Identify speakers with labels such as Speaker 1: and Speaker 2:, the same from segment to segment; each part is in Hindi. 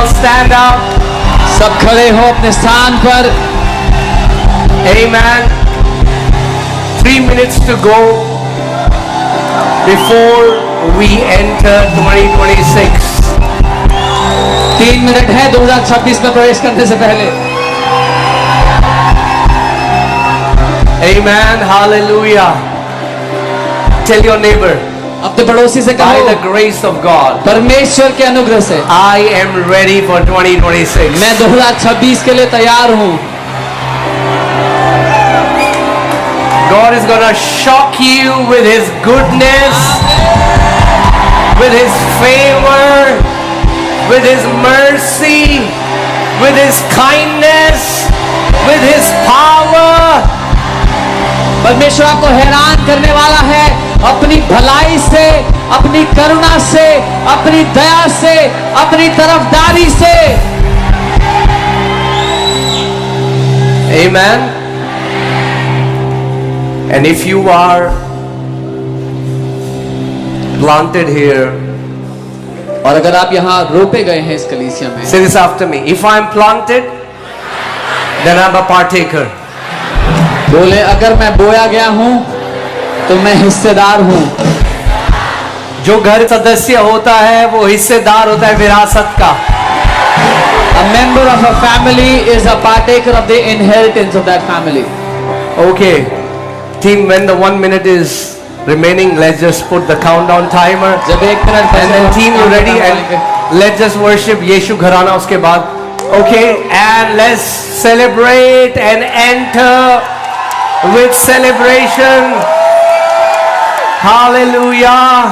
Speaker 1: all stand up.
Speaker 2: सब खड़े हो अपने स्थान पर।
Speaker 1: Amen. 3 minutes to go before we enter 2026.
Speaker 2: 3 minute है 2026 में प्रवेश करने से पहले।
Speaker 1: Amen. Hallelujah. Tell your neighbor,
Speaker 2: अपने पड़ोसी से
Speaker 1: by
Speaker 2: कहो,
Speaker 1: the grace of God,
Speaker 2: परमेश्वर के अनुग्रह से
Speaker 1: I am ready for 2026.
Speaker 2: मैं 2026 के लिए तैयार हूँ।
Speaker 1: God is gonna shock you with His goodness, with His favor, with His mercy, with His kindness, with His power.
Speaker 2: परमेश्वर आपको हैरान करने वाला है अपनी भलाई से, अपनी करुणा से, अपनी दया से, अपनी तरफदारी से।
Speaker 1: Amen. And if you are planted here,
Speaker 2: और अगर आप यहाँ रोपे गए हैं इस कलीसिया में,
Speaker 1: say this after me. If I am planted, then I am a partaker.
Speaker 2: बोले अगर मैं बोया गया हूँ तो मैं हिस्सेदार हूँ।
Speaker 1: जो घर सदस्य होता है वो हिस्सेदार होता है विरासत का।
Speaker 2: A member of a family is a partaker of the inheritance of that family.
Speaker 1: Okay, team, when the 1 minute is remaining, let's just put the countdown timer.
Speaker 2: जब 1 minute
Speaker 1: And then team, you ready? And let's just worship यीशु घराना उसके बाद. Okay, and let's celebrate and enter with celebration. Hallelujah.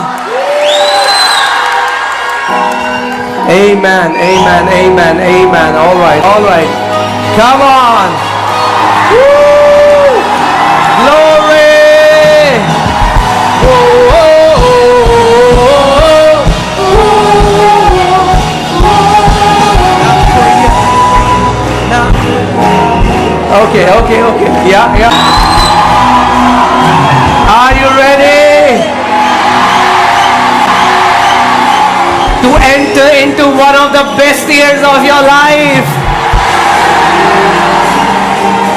Speaker 1: Amen, amen, amen, amen. All right, all right. Come on. Woo! Glory. Whoa, Okay, okay, okay. Yeah, yeah. Are you ready to enter into one of the best years of your life?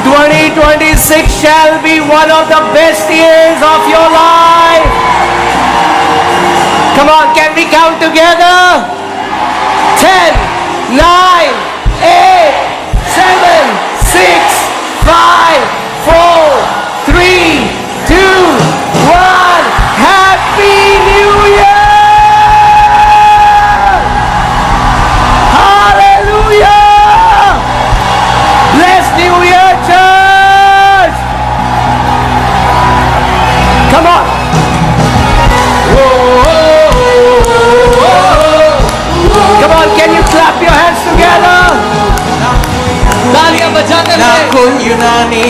Speaker 1: 2026 shall be one of the best years of your life. Come on, can we count together? 10, 9, 8, 7, 6, 5, 4, 3, 2, 1. Happy New Year! Hallelujah! Bless New Year, church! Come on! Come on, can you clap your hands together?
Speaker 2: तालियां बजाते
Speaker 3: ना
Speaker 2: हुए।
Speaker 3: कोई यूनानी,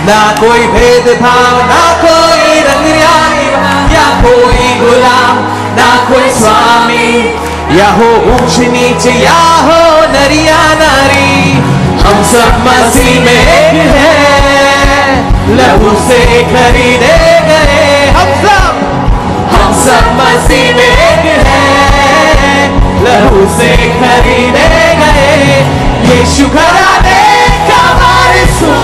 Speaker 3: ना कोई भेदभाव, ना कोई रंगयानी, या कोई गुलाम, ना कोई स्वामी, या हो ऊंच नीच, या हो नरिया नारी, हम सब मसीह में एक हैं, लहू से खरीदे गए। हम सब मसीह में एक हैं, लहू से खरीदे गए। यीशु घराने का वारिस हूँ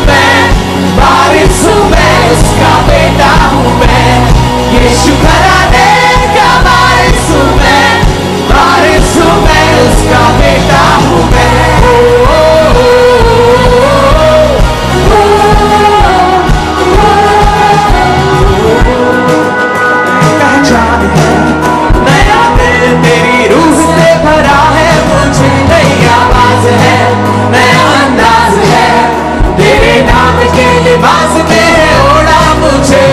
Speaker 3: मैं, उसका बेटा हूँ मैं। यीशु घराने का वारिस हूँ मैं, उसका बेटा हूँ मैं। पहचान है, नया दिल तेरी रूह से भरा है, मुझे नई आवाज है, नया अंदाज है, तेरे नाम के लिबास में है ओढ़ा मुझे।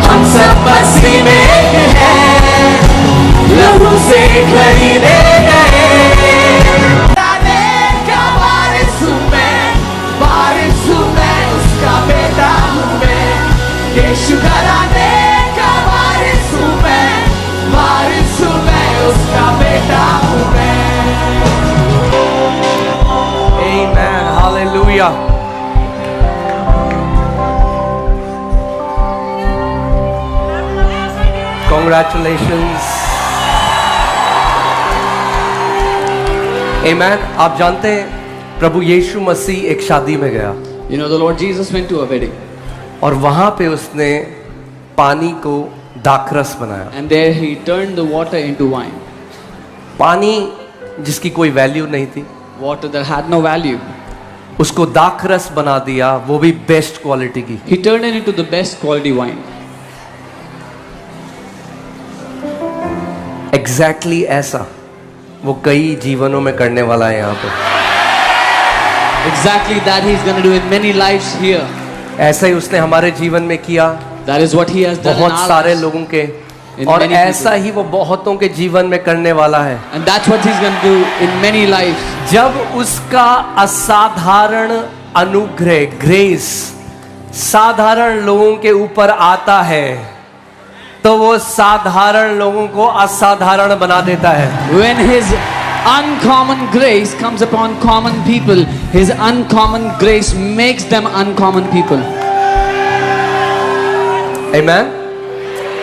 Speaker 3: हम सब मसीह में एक हैं, लहू से खरीदे गए। घराने का वारिस हूँ मैं, उसका बेटा हूँ मैं। यीशु घराने का वारिस हूँ मैं, उसका बेटा हूँ मैं।
Speaker 1: Amen. Hallelujah. Congratulations. Amen. आप जानते हैं प्रभु यीशु मसीह एक शादी में गया
Speaker 2: You know, the Lord Jesus went to a wedding,
Speaker 1: और वहां पे उसने पानी को दाखरस बनाया।
Speaker 2: and there he turned the water into wine.
Speaker 1: पानी जिसकी कोई वैल्यू नहीं थी,
Speaker 2: Water that had no value.
Speaker 1: उसको दाखरस बना दिया, वो भी बेस्ट क्वालिटी की।
Speaker 2: He turned it into the best quality wine.
Speaker 1: Exactly ऐसा वो कई जीवनों में करने वाला है यहाँ पे।
Speaker 2: Exactly that he's going to do in many lives here.
Speaker 1: ऐसा ही उसने हमारे जीवन में किया,
Speaker 2: That is what he has done in
Speaker 1: बहुत
Speaker 2: our
Speaker 1: सारे
Speaker 2: lives.
Speaker 1: लोगों के,
Speaker 2: In
Speaker 1: और
Speaker 2: many
Speaker 1: ऐसा
Speaker 2: people.
Speaker 1: ही वो बहुतों के जीवन में करने वाला है।
Speaker 2: And that's what he's going to do in many lives.
Speaker 1: जब उसका असाधारण अनुग्रह, ग्रेस, साधारण लोगों के ऊपर आता है तो वो साधारण लोगों को असाधारण बना देता है।
Speaker 2: When his uncommon grace comes upon common people, his uncommon grace makes them uncommon people.
Speaker 1: Amen?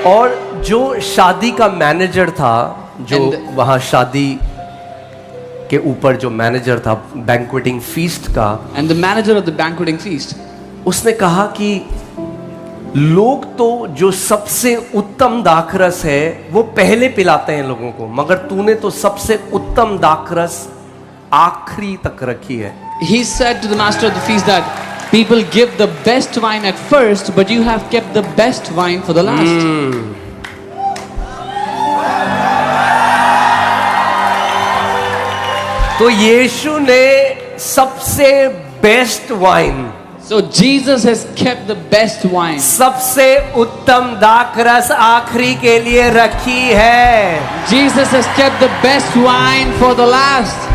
Speaker 1: और जो शादी का मैनेजर था, जो
Speaker 2: And-
Speaker 1: वहां शादी के ऊपर जो मैनेजर था बैंक्वेटिंग फीस्ट का,
Speaker 2: And the manager of the banqueting feast,
Speaker 1: उसने कहा कि लोग तो जो सबसे उत्तम दाखरस है वो पहले पिलाते हैं लोगों को, मगर तूने तो सबसे उत्तम दाखरस आखिरी तक रखी है।
Speaker 2: he said to the master of the feast that people give the best wine at first, but you have kept the best wine for the last.
Speaker 1: तो यीशु ने सबसे best wine,
Speaker 2: So Jesus has kept the best wine.
Speaker 1: सबसे उत्तम दाखरस आखिरी के लिए रखी है।
Speaker 2: Jesus has kept the best wine for the last.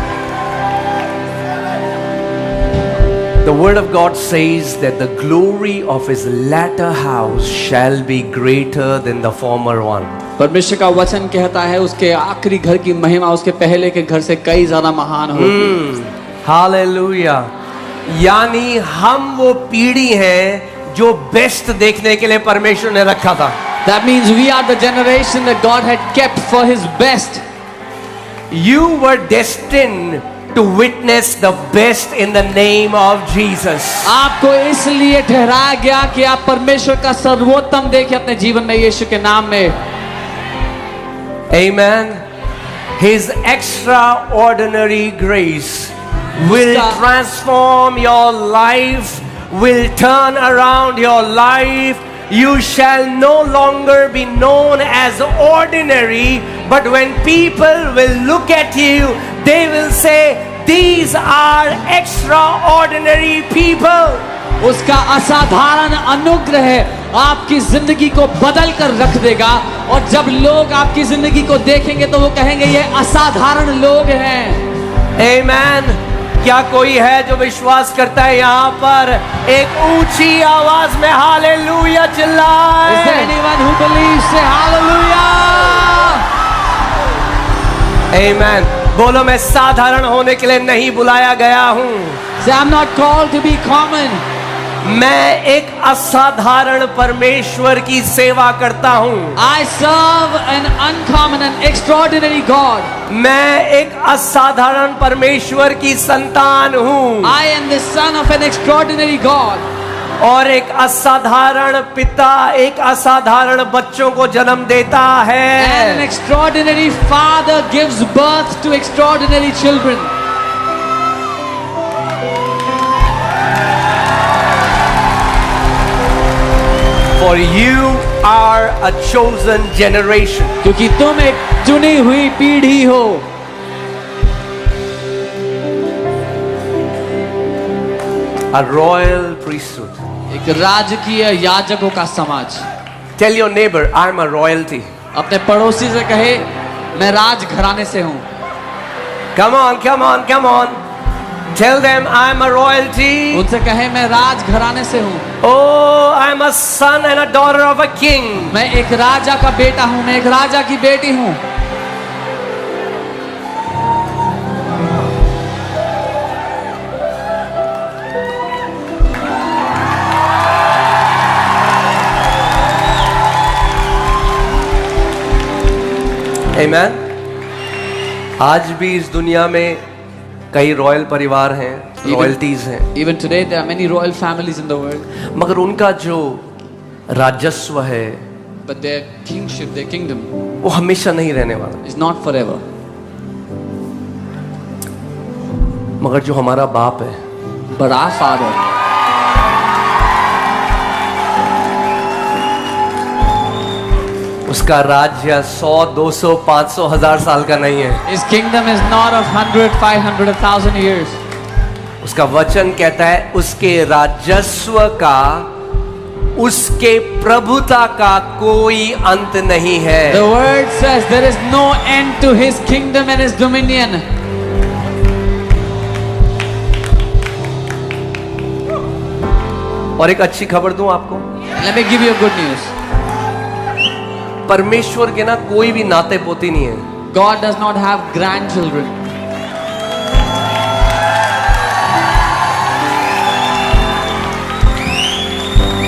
Speaker 1: The word of God says that the glory of his latter house shall be greater than the former one.
Speaker 2: परमेश्वर का वचन कहता है उसके आखिरी घर की महिमा उसके पहले के घर से कई ज्यादा महान होगी।
Speaker 1: हालेलुया। यानी हम वो पीढ़ी हैं जो बेस्ट देखने के लिए परमेश्वर ने रखा था।
Speaker 2: That means we are the generation that God had kept for his best.
Speaker 1: You were destined to witness the best in the name of Jesus.
Speaker 2: आपको इसलिए ठहराया गया कि आप परमेश्वर का सर्वोत्तम देखें अपने जीवन में यीशु के नाम में।
Speaker 1: Amen. His extraordinary grace will
Speaker 2: उसका-
Speaker 1: transform your life, will turn around your life. You shall no longer be known as ordinary, but when people will look at you, they will say, these are extraordinary people.
Speaker 2: उसका असाधारण अनुग्रह आपकी जिंदगी को बदल कर रख देगा, और जब लोग आपकी जिंदगी को देखेंगे तो वो कहेंगे ये असाधारण लोग हैं।
Speaker 1: Amen. क्या कोई है जो विश्वास करता है यहाँ पर एक ऊंची आवाज में हालेलुया
Speaker 2: Is there
Speaker 1: चिल्लाए?
Speaker 2: anyone who believes? Say hallelujah.
Speaker 1: Amen. बोलो, मैं साधारण होने के लिए नहीं बुलाया गया हूँ,
Speaker 2: Say I'm not called to be common.
Speaker 1: मैं एक असाधारण परमेश्वर की सेवा करता हूँ।
Speaker 2: I serve an uncommon and extraordinary God.
Speaker 1: मैं एक असाधारण परमेश्वर की संतान हूँ,
Speaker 2: I am the son of an extraordinary God.
Speaker 1: और एक असाधारण पिता एक असाधारण बच्चों को जन्म देता
Speaker 2: And an
Speaker 1: है।
Speaker 2: extraordinary father gives birth to extraordinary children.
Speaker 1: For you are a chosen generation.
Speaker 2: क्योंकि तुम एक चुनी हुई पीढ़ी हो।
Speaker 1: A royal priesthood.
Speaker 2: एक राजकीय याजकों का समाज।
Speaker 1: Tell your neighbor, I'm a royalty.
Speaker 2: अपने पड़ोसी से कहे मैं राज घराने से हूँ।
Speaker 1: Come on, come on, come on. Tell them I'm a royalty.
Speaker 2: उनसे कहे मैं राज घराने से हूँ।
Speaker 1: Oh, I'm a son and a daughter of a king.
Speaker 2: मैं एक राजा का बेटा हूँ, मैं एक राजा की बेटी हूँ।
Speaker 1: Amen. आज भी इस दुनिया में कई रॉयल परिवार हैं, रॉयल्टीज हैं,
Speaker 2: Even today, there are many royal families in the world,
Speaker 1: मगर उनका जो राजस्व है
Speaker 2: but their kingship, their kingdom,
Speaker 1: वो हमेशा नहीं रहने वाला।
Speaker 2: is not forever.
Speaker 1: मगर जो हमारा बाप है,
Speaker 2: But our Father,
Speaker 1: उसका राज्य 100, 200, 500, 1000 साल का नहीं है।
Speaker 2: His kingdom is not of 100, 500, 1,000 years.
Speaker 1: उसका वचन कहता है उसके राजस्व का, उसके प्रभुता का कोई अंत नहीं है।
Speaker 2: The word says there is no end to His kingdom and His dominion.
Speaker 1: और एक अच्छी खबर दूं आपको,
Speaker 2: Let me give you a good news.
Speaker 1: परमेश्वर के ना कोई भी नाते पोती नहीं है।
Speaker 2: God does not have grandchildren.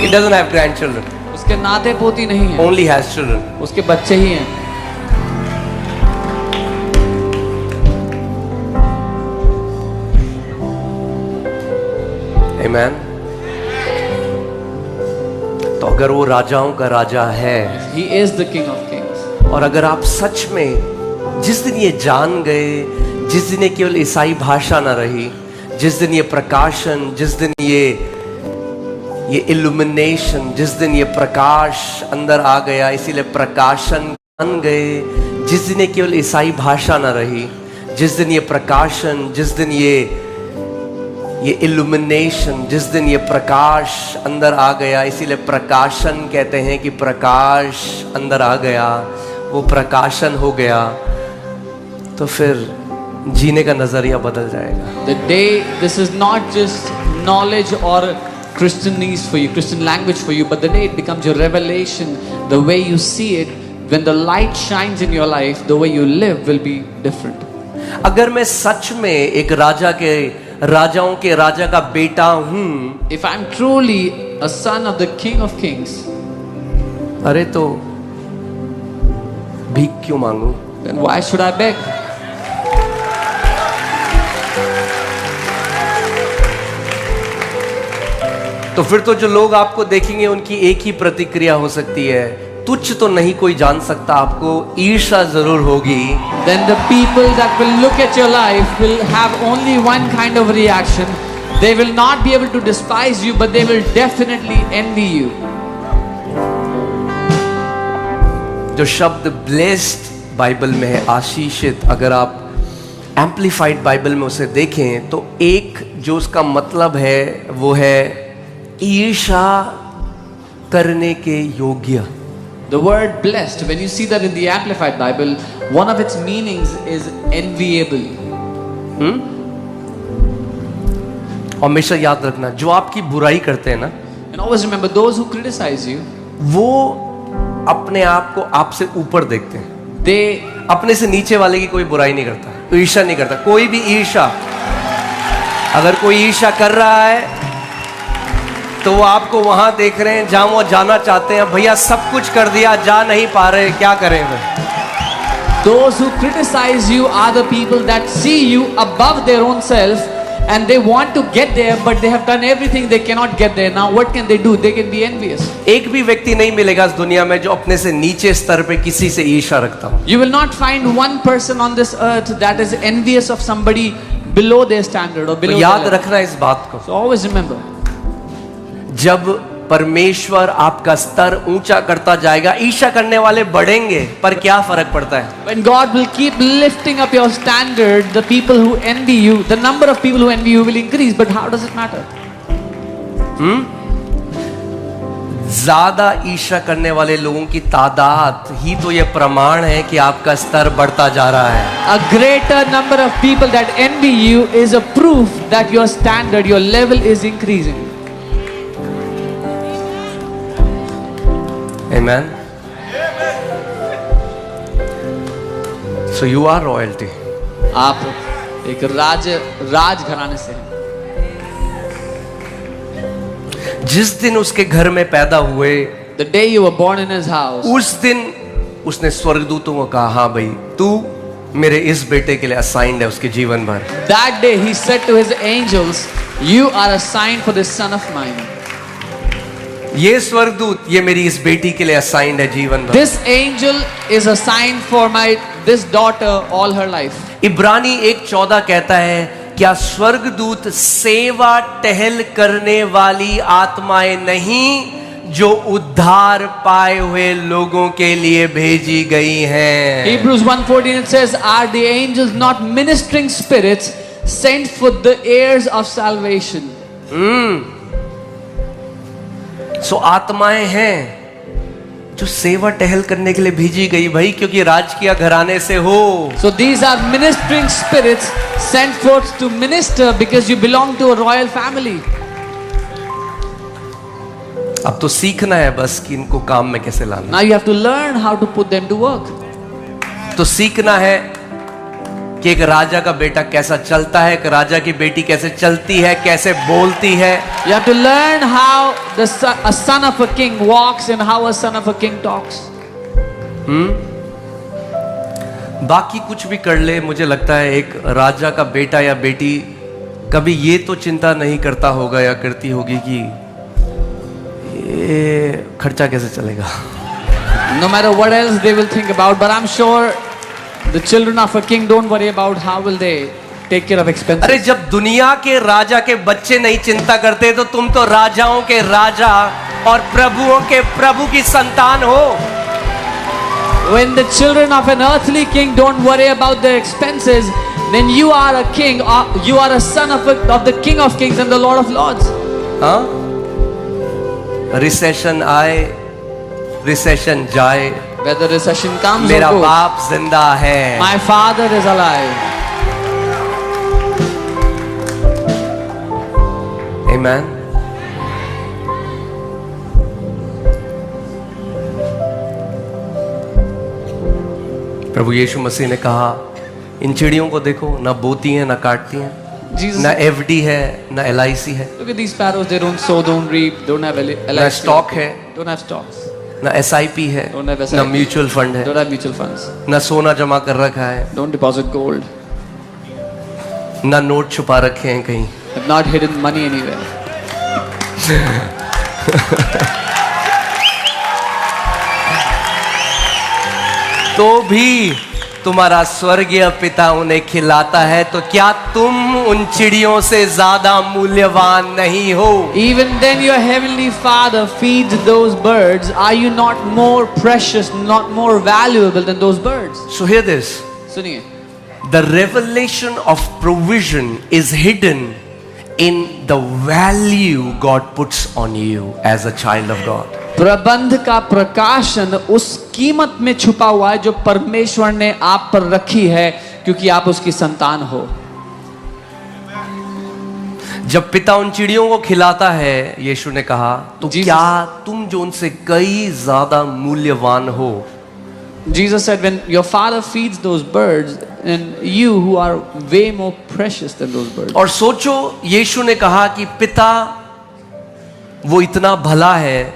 Speaker 1: He doesn't have grandchildren,
Speaker 2: उसके नाते पोती नहीं है,
Speaker 1: only has children.
Speaker 2: उसके बच्चे ही हैं।
Speaker 1: Amen. तो अगर वो राजाओं का राजा है,
Speaker 2: He is the King of Kings.
Speaker 1: और अगर आप सच में जिस दिन ये जान गए, जिस दिन ये केवल ईसाई भाषा ना रही, जिस दिन ये प्रकाशन, जिस दिन ये इल्यूमिनेशन, जिस दिन ये प्रकाश अंदर आ गया, इसीलिए प्रकाशन बन गए, जिस दिन ये केवल ईसाई भाषा ना रही, जिस दिन ये प्रकाशन, जिस दिन ये इल्यूमिनेशन, जिस दिन ये प्रकाश अंदर आ गया, इसीलिए प्रकाशन कहते हैं कि प्रकाश अंदर आ गया, वो प्रकाशन हो गया, तो फिर जीने का नजरिया बदल जाएगा।
Speaker 2: The day, this is not just knowledge or Christianese for you, Christian language for you, but the day it becomes your revelation, the way you see it, when the light shines in your life, the way you live will be different.
Speaker 1: अगर मैं सच में एक राजाओं के राजा का बेटा हूं,
Speaker 2: If I'm truly a son of the King of Kings,
Speaker 1: अरे तो भीख क्यों मांगू?
Speaker 2: then why should I beg?
Speaker 1: तो फिर तो जो लोग आपको देखेंगे उनकी एक ही प्रतिक्रिया हो सकती है, तुच्छ तो नहीं कोई जान सकता आपको, ईर्ष्या जरूर होगी।
Speaker 2: Then the people that will look at your life will have only one kind of reaction. They will not be able to despise you, but they will definitely envy you.
Speaker 1: जो शब्द ब्लेस्ड बाइबल में है, आशीषित, अगर आप एम्पलीफाइड बाइबल में उसे देखें तो एक जो उसका मतलब है वो है ईर्ष्या करने के योग्य।
Speaker 2: The word blessed, when you see that in the Amplified Bible, one of its meanings is enviable.
Speaker 1: हमेशा याद रखना, जो आपकी बुराई करते हैं ना,
Speaker 2: And always remember, those who criticize you,
Speaker 1: वो अपने आप को आपसे ऊपर देखते हैं,
Speaker 2: they
Speaker 1: अपने से नीचे वाले की कोई बुराई नहीं करता, ईर्ष्या नहीं करता। कोई भी ईर्ष्या, अगर कोई ईर्ष्या कर रहा है तो वो आपको वहां देख रहे हैं जहां वो जाना चाहते हैं। भैया सब कुछ कर दिया, जा नहीं पा रहे, क्या करें फिर?
Speaker 2: those who criticize you are the people that see you above their own self, and they want to get there, but they have done everything, they cannot get there. Now what can they do? They can be envious.
Speaker 1: एक भी व्यक्ति नहीं मिलेगा इस दुनिया में जो अपने से नीचे स्तर पे किसी से ईर्ष्या रखता हो।
Speaker 2: You will not find one person on this earth that is envious of somebody below their standard or
Speaker 1: तो
Speaker 2: below
Speaker 1: याद
Speaker 2: their level.
Speaker 1: रखना इस बात को,
Speaker 2: So always remember,
Speaker 1: जब परमेश्वर आपका स्तर ऊंचा करता जाएगा, ईर्ष्या करने वाले बढ़ेंगे, पर क्या फर्क पड़ता है?
Speaker 2: when God will keep lifting up your standard, the people who envy you, the number of people who envy you will increase, but how does it matter?
Speaker 1: ज्यादा ईर्ष्या करने वाले लोगों की तादाद ही तो ये प्रमाण है कि आपका स्तर बढ़ता जा रहा है।
Speaker 2: A greater number of people that envy you is a proof that your standard, your level is increasing.
Speaker 1: Amen. So you are royalty.
Speaker 2: आप एक राज घराने से हैं।
Speaker 1: जिस दिन उसके घर में पैदा हुए,
Speaker 2: The day you were born in his house,
Speaker 1: उस दिन उसने स्वर्गदूतों को कहा, हाँ भाई तू मेरे इस बेटे के लिए असाइंड है उसके जीवन भर।
Speaker 2: That day he said to his angels, "You are assigned for this son of mine."
Speaker 1: ये स्वर्गदूत ये मेरी इस बेटी के लिए असाइंड है जीवन भर।
Speaker 2: This angel is assigned for this daughter all her life.
Speaker 1: इब्रानी 1:14 कहता है, क्या स्वर्गदूत सेवा टहल करने वाली आत्माएं नहीं जो उद्धार पाए हुए लोगों के लिए भेजी गई हैं?
Speaker 2: Hebrews 1:14 it says, "Are the angels not ministering spirits sent for the heirs of salvation?"
Speaker 1: सो आत्माएं हैं जो सेवा टहल करने के लिए भेजी गई भाई, क्योंकि राजकीय घराने से हो।
Speaker 2: So these are ministering spirits sent forth to minister because you belong to a royal family.
Speaker 1: अब तो सीखना है बस कि इनको काम में कैसे लाना।
Speaker 2: Now you have to learn how to put them to work.
Speaker 1: तो सीखना है कि एक राजा का बेटा कैसा चलता है, एक राजा की बेटी कैसे चलती है, कैसे बोलती है।
Speaker 2: You have to learn how a son of a king walks and how a son of a king talks.
Speaker 1: बाकी कुछ भी कर ले, मुझे लगता है एक राजा का बेटा या बेटी कभी ये तो चिंता नहीं करता होगा या करती होगी कि ये खर्चा कैसे चलेगा।
Speaker 2: No matter what else they will think about, but I'm sure the children of a king don't worry about how will they take care of expenses.
Speaker 1: अरे जब दुनिया के राजा के बच्चे नहीं चिंता करते तो तुम तो राजाओं के राजा और प्रभुओं के प्रभु की संतान हो।
Speaker 2: When the children of an earthly king don't worry about their expenses, then you are a king, you are a son of the King of Kings and the Lord of Lords.
Speaker 1: हाँ, रिसेशन आए रिसेशन जाए,
Speaker 2: Whether recession comes
Speaker 1: मेरा
Speaker 2: or goes,
Speaker 1: बाप जिंदा है।
Speaker 2: my father is alive.
Speaker 1: Amen. प्रभु यीशु मसीह ने कहा, इन चिड़ियों को देखो, ना बोती हैं ना काटती हैं,
Speaker 2: Jesus,
Speaker 1: ना एफडी है ना एलआईसी है,
Speaker 2: look at these sparrows. They don't sow, don't reap, don't have
Speaker 1: ना
Speaker 2: LIC,
Speaker 1: स्टॉक है,
Speaker 2: don't have stocks,
Speaker 1: ना एसआईपी है,
Speaker 2: don't have SIP,
Speaker 1: ना म्यूचुअल फंड है,
Speaker 2: don't have mutual funds,
Speaker 1: ना सोना जमा कर रखा है,
Speaker 2: don't deposit gold,
Speaker 1: ना नोट छुपा रखे हैं कहीं।
Speaker 2: have not hidden money anywhere.
Speaker 1: तो भी तुम्हारा स्वर्गीय पिता उन्हें खिलाता है, तो क्या तुम उन चिड़ियों से ज्यादा मूल्यवान नहीं हो?
Speaker 2: Even then your heavenly Father feeds those birds. Are you not more precious, not more valuable than those birds?
Speaker 1: So hear this.
Speaker 2: सुनिए,
Speaker 1: The revelation of provision is hidden in the value God puts on you as a child of God.
Speaker 2: प्रबंध का प्रकाशन उस कीमत में छुपा हुआ है जो परमेश्वर ने आप पर रखी है, क्योंकि आप उसकी संतान हो।
Speaker 1: जब पिता उन चिड़ियों को खिलाता है, यीशु ने कहा, तो
Speaker 2: Jesus-
Speaker 1: क्या तुम जो उनसे कई ज्यादा मूल्यवान हो?
Speaker 2: Jesus said, when your father feeds those birds, and you who are way more precious than those birds.
Speaker 1: और सोचो, यीशु ने कहा कि पिता वो इतना भला है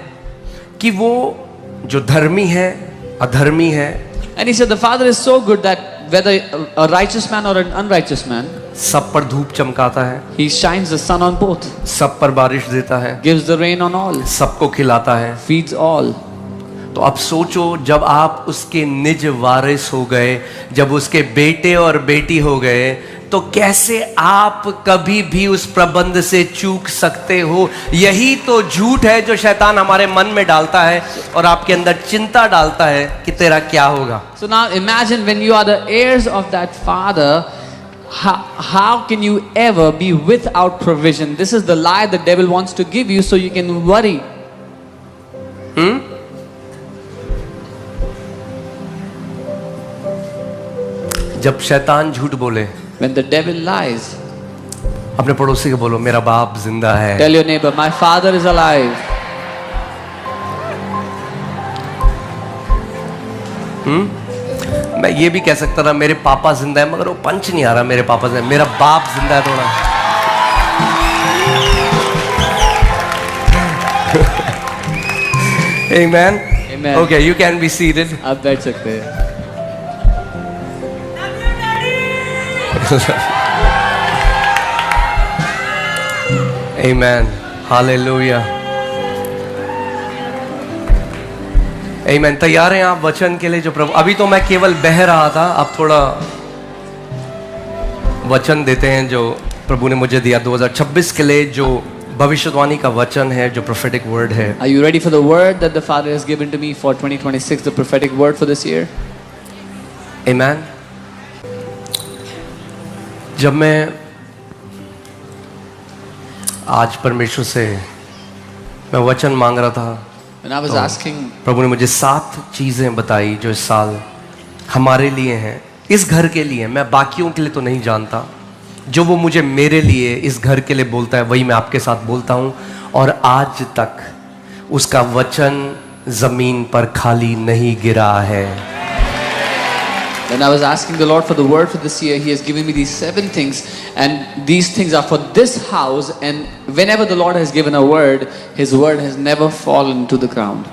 Speaker 1: कि वो जो धर्मी है अधर्मी है,
Speaker 2: And he said, the Father is so good that whether a righteous man or an unrighteous man,
Speaker 1: सब पर धूप चमकाता है,
Speaker 2: he shines the sun on both,
Speaker 1: सब पर बारिश देता है,
Speaker 2: gives the rain on all,
Speaker 1: सबको खिलाता है।
Speaker 2: feeds all.
Speaker 1: तो अब सोचो, जब आप उसके निज वारिस हो गए, जब उसके बेटे और बेटी हो गए, तो कैसे आप कभी भी उस प्रबंध से चूक सकते हो? यही तो झूठ है जो शैतान हमारे मन में डालता है और आपके अंदर चिंता डालता है कि तेरा क्या होगा।
Speaker 2: So now imagine when you are the heirs of that Father, how can you ever be without provision? This is the lie the devil wants to give you so you can worry.
Speaker 1: जब शैतान झूठ बोले,
Speaker 2: When the devil lies,
Speaker 1: अपने पड़ोसी को बोलो, मेरा बाप जिंदा है।
Speaker 2: tell your neighbor, my Father is alive.
Speaker 1: मैं ये भी कह सकता था, मेरे पापा जिंदा है, मगर वो पंच नहीं आ रहा, मेरे पापा जिंदा है, मेरा बाप जिंदा है थोड़ा। Amen.
Speaker 2: Amen.
Speaker 1: Okay, you can be seated.
Speaker 2: आप बैठ सकते हैं।
Speaker 1: Amen. Hallelujah. Amen. तैयार हैं आप वचन के लिए जो प्रभु, अभी तो मैं केवल बह रहा था, अब थोड़ा वचन देते हैं जो प्रभु ने मुझे दिया 2026 के लिए, जो भविष्यवाणी का वचन है, जो prophetic word है.
Speaker 2: Are you ready for the word that the Father has given to me for 2026, the prophetic word for this year?
Speaker 1: Amen. जब मैं आज परमेश्वर से मैं वचन मांग रहा था,
Speaker 2: When I was asking,
Speaker 1: प्रभु ने मुझे 7 चीजें बताई जो इस साल हमारे लिए हैं, इस घर के लिए. मैं बाकियों के लिए तो नहीं जानता, जो वो मुझे मेरे लिए इस घर के लिए बोलता है वही मैं आपके साथ बोलता हूँ. और आज तक उसका वचन जमीन पर खाली नहीं गिरा है.
Speaker 2: when I was asking the Lord for the word for this year, He has given me these 7 things, and these things are for this house. And whenever the Lord has given a word, His word has never fallen to the ground.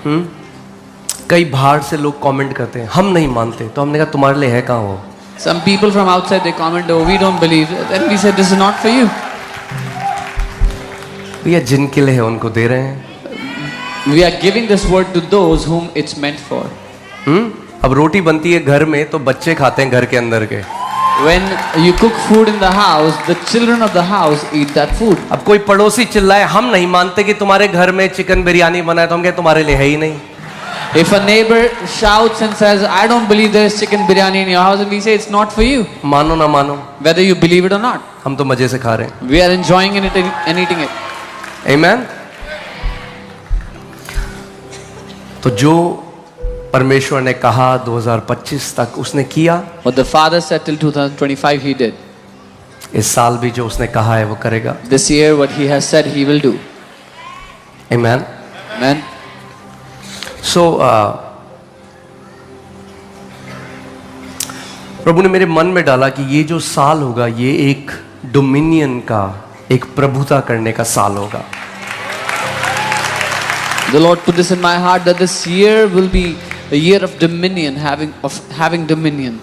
Speaker 1: कई बाहर से लोग कमेंट करते हैं, हम नहीं मानते. तो हमने कहा तुम्हारे लिए है कहाँ हो.
Speaker 2: Some people from outside, they comment, oh, we don't believe. Then we said, this is not for you.
Speaker 1: भैया जिनके लिए है उनको दे रहे हैं.
Speaker 2: We are giving this word to those whom it's meant for.
Speaker 1: अब रोटी बनती है घर में तो बच्चे खाते हैं घर के अंदर के.
Speaker 2: When you cook food in the house, the children of the house eat that food.
Speaker 1: अब कोई पड़ोसी चिल्लाए, हम नहीं मानते कि तुम्हारे घर में चिकन बिरयानी बना है, तो हम कहें तुम्हारे लिए है ही नहीं.
Speaker 2: If a neighbor shouts and says, I don't believe there is chicken biryani in your house, and we say it's not for you,
Speaker 1: मानो ना मानो,
Speaker 2: whether you believe it or not,
Speaker 1: हम तो मजे से खा रहे हैं.
Speaker 2: we are enjoying it and eating it.
Speaker 1: Amen. तो जो परमेश्वर ने कहा 2025 तक उसने किया.
Speaker 2: What the Father said till 2025, He did.
Speaker 1: इस साल भी जो उसने कहा है वो करेगा.
Speaker 2: This year, what He has said, He will do.
Speaker 1: Amen.
Speaker 2: Amen.
Speaker 1: So प्रभु ने मेरे मन में डाला कि ये जो साल होगा ये एक डोमिनियन का, एक प्रभुता करने का साल होगा.
Speaker 2: The Lord put this in my heart that this year will be a year of dominion, having dominion.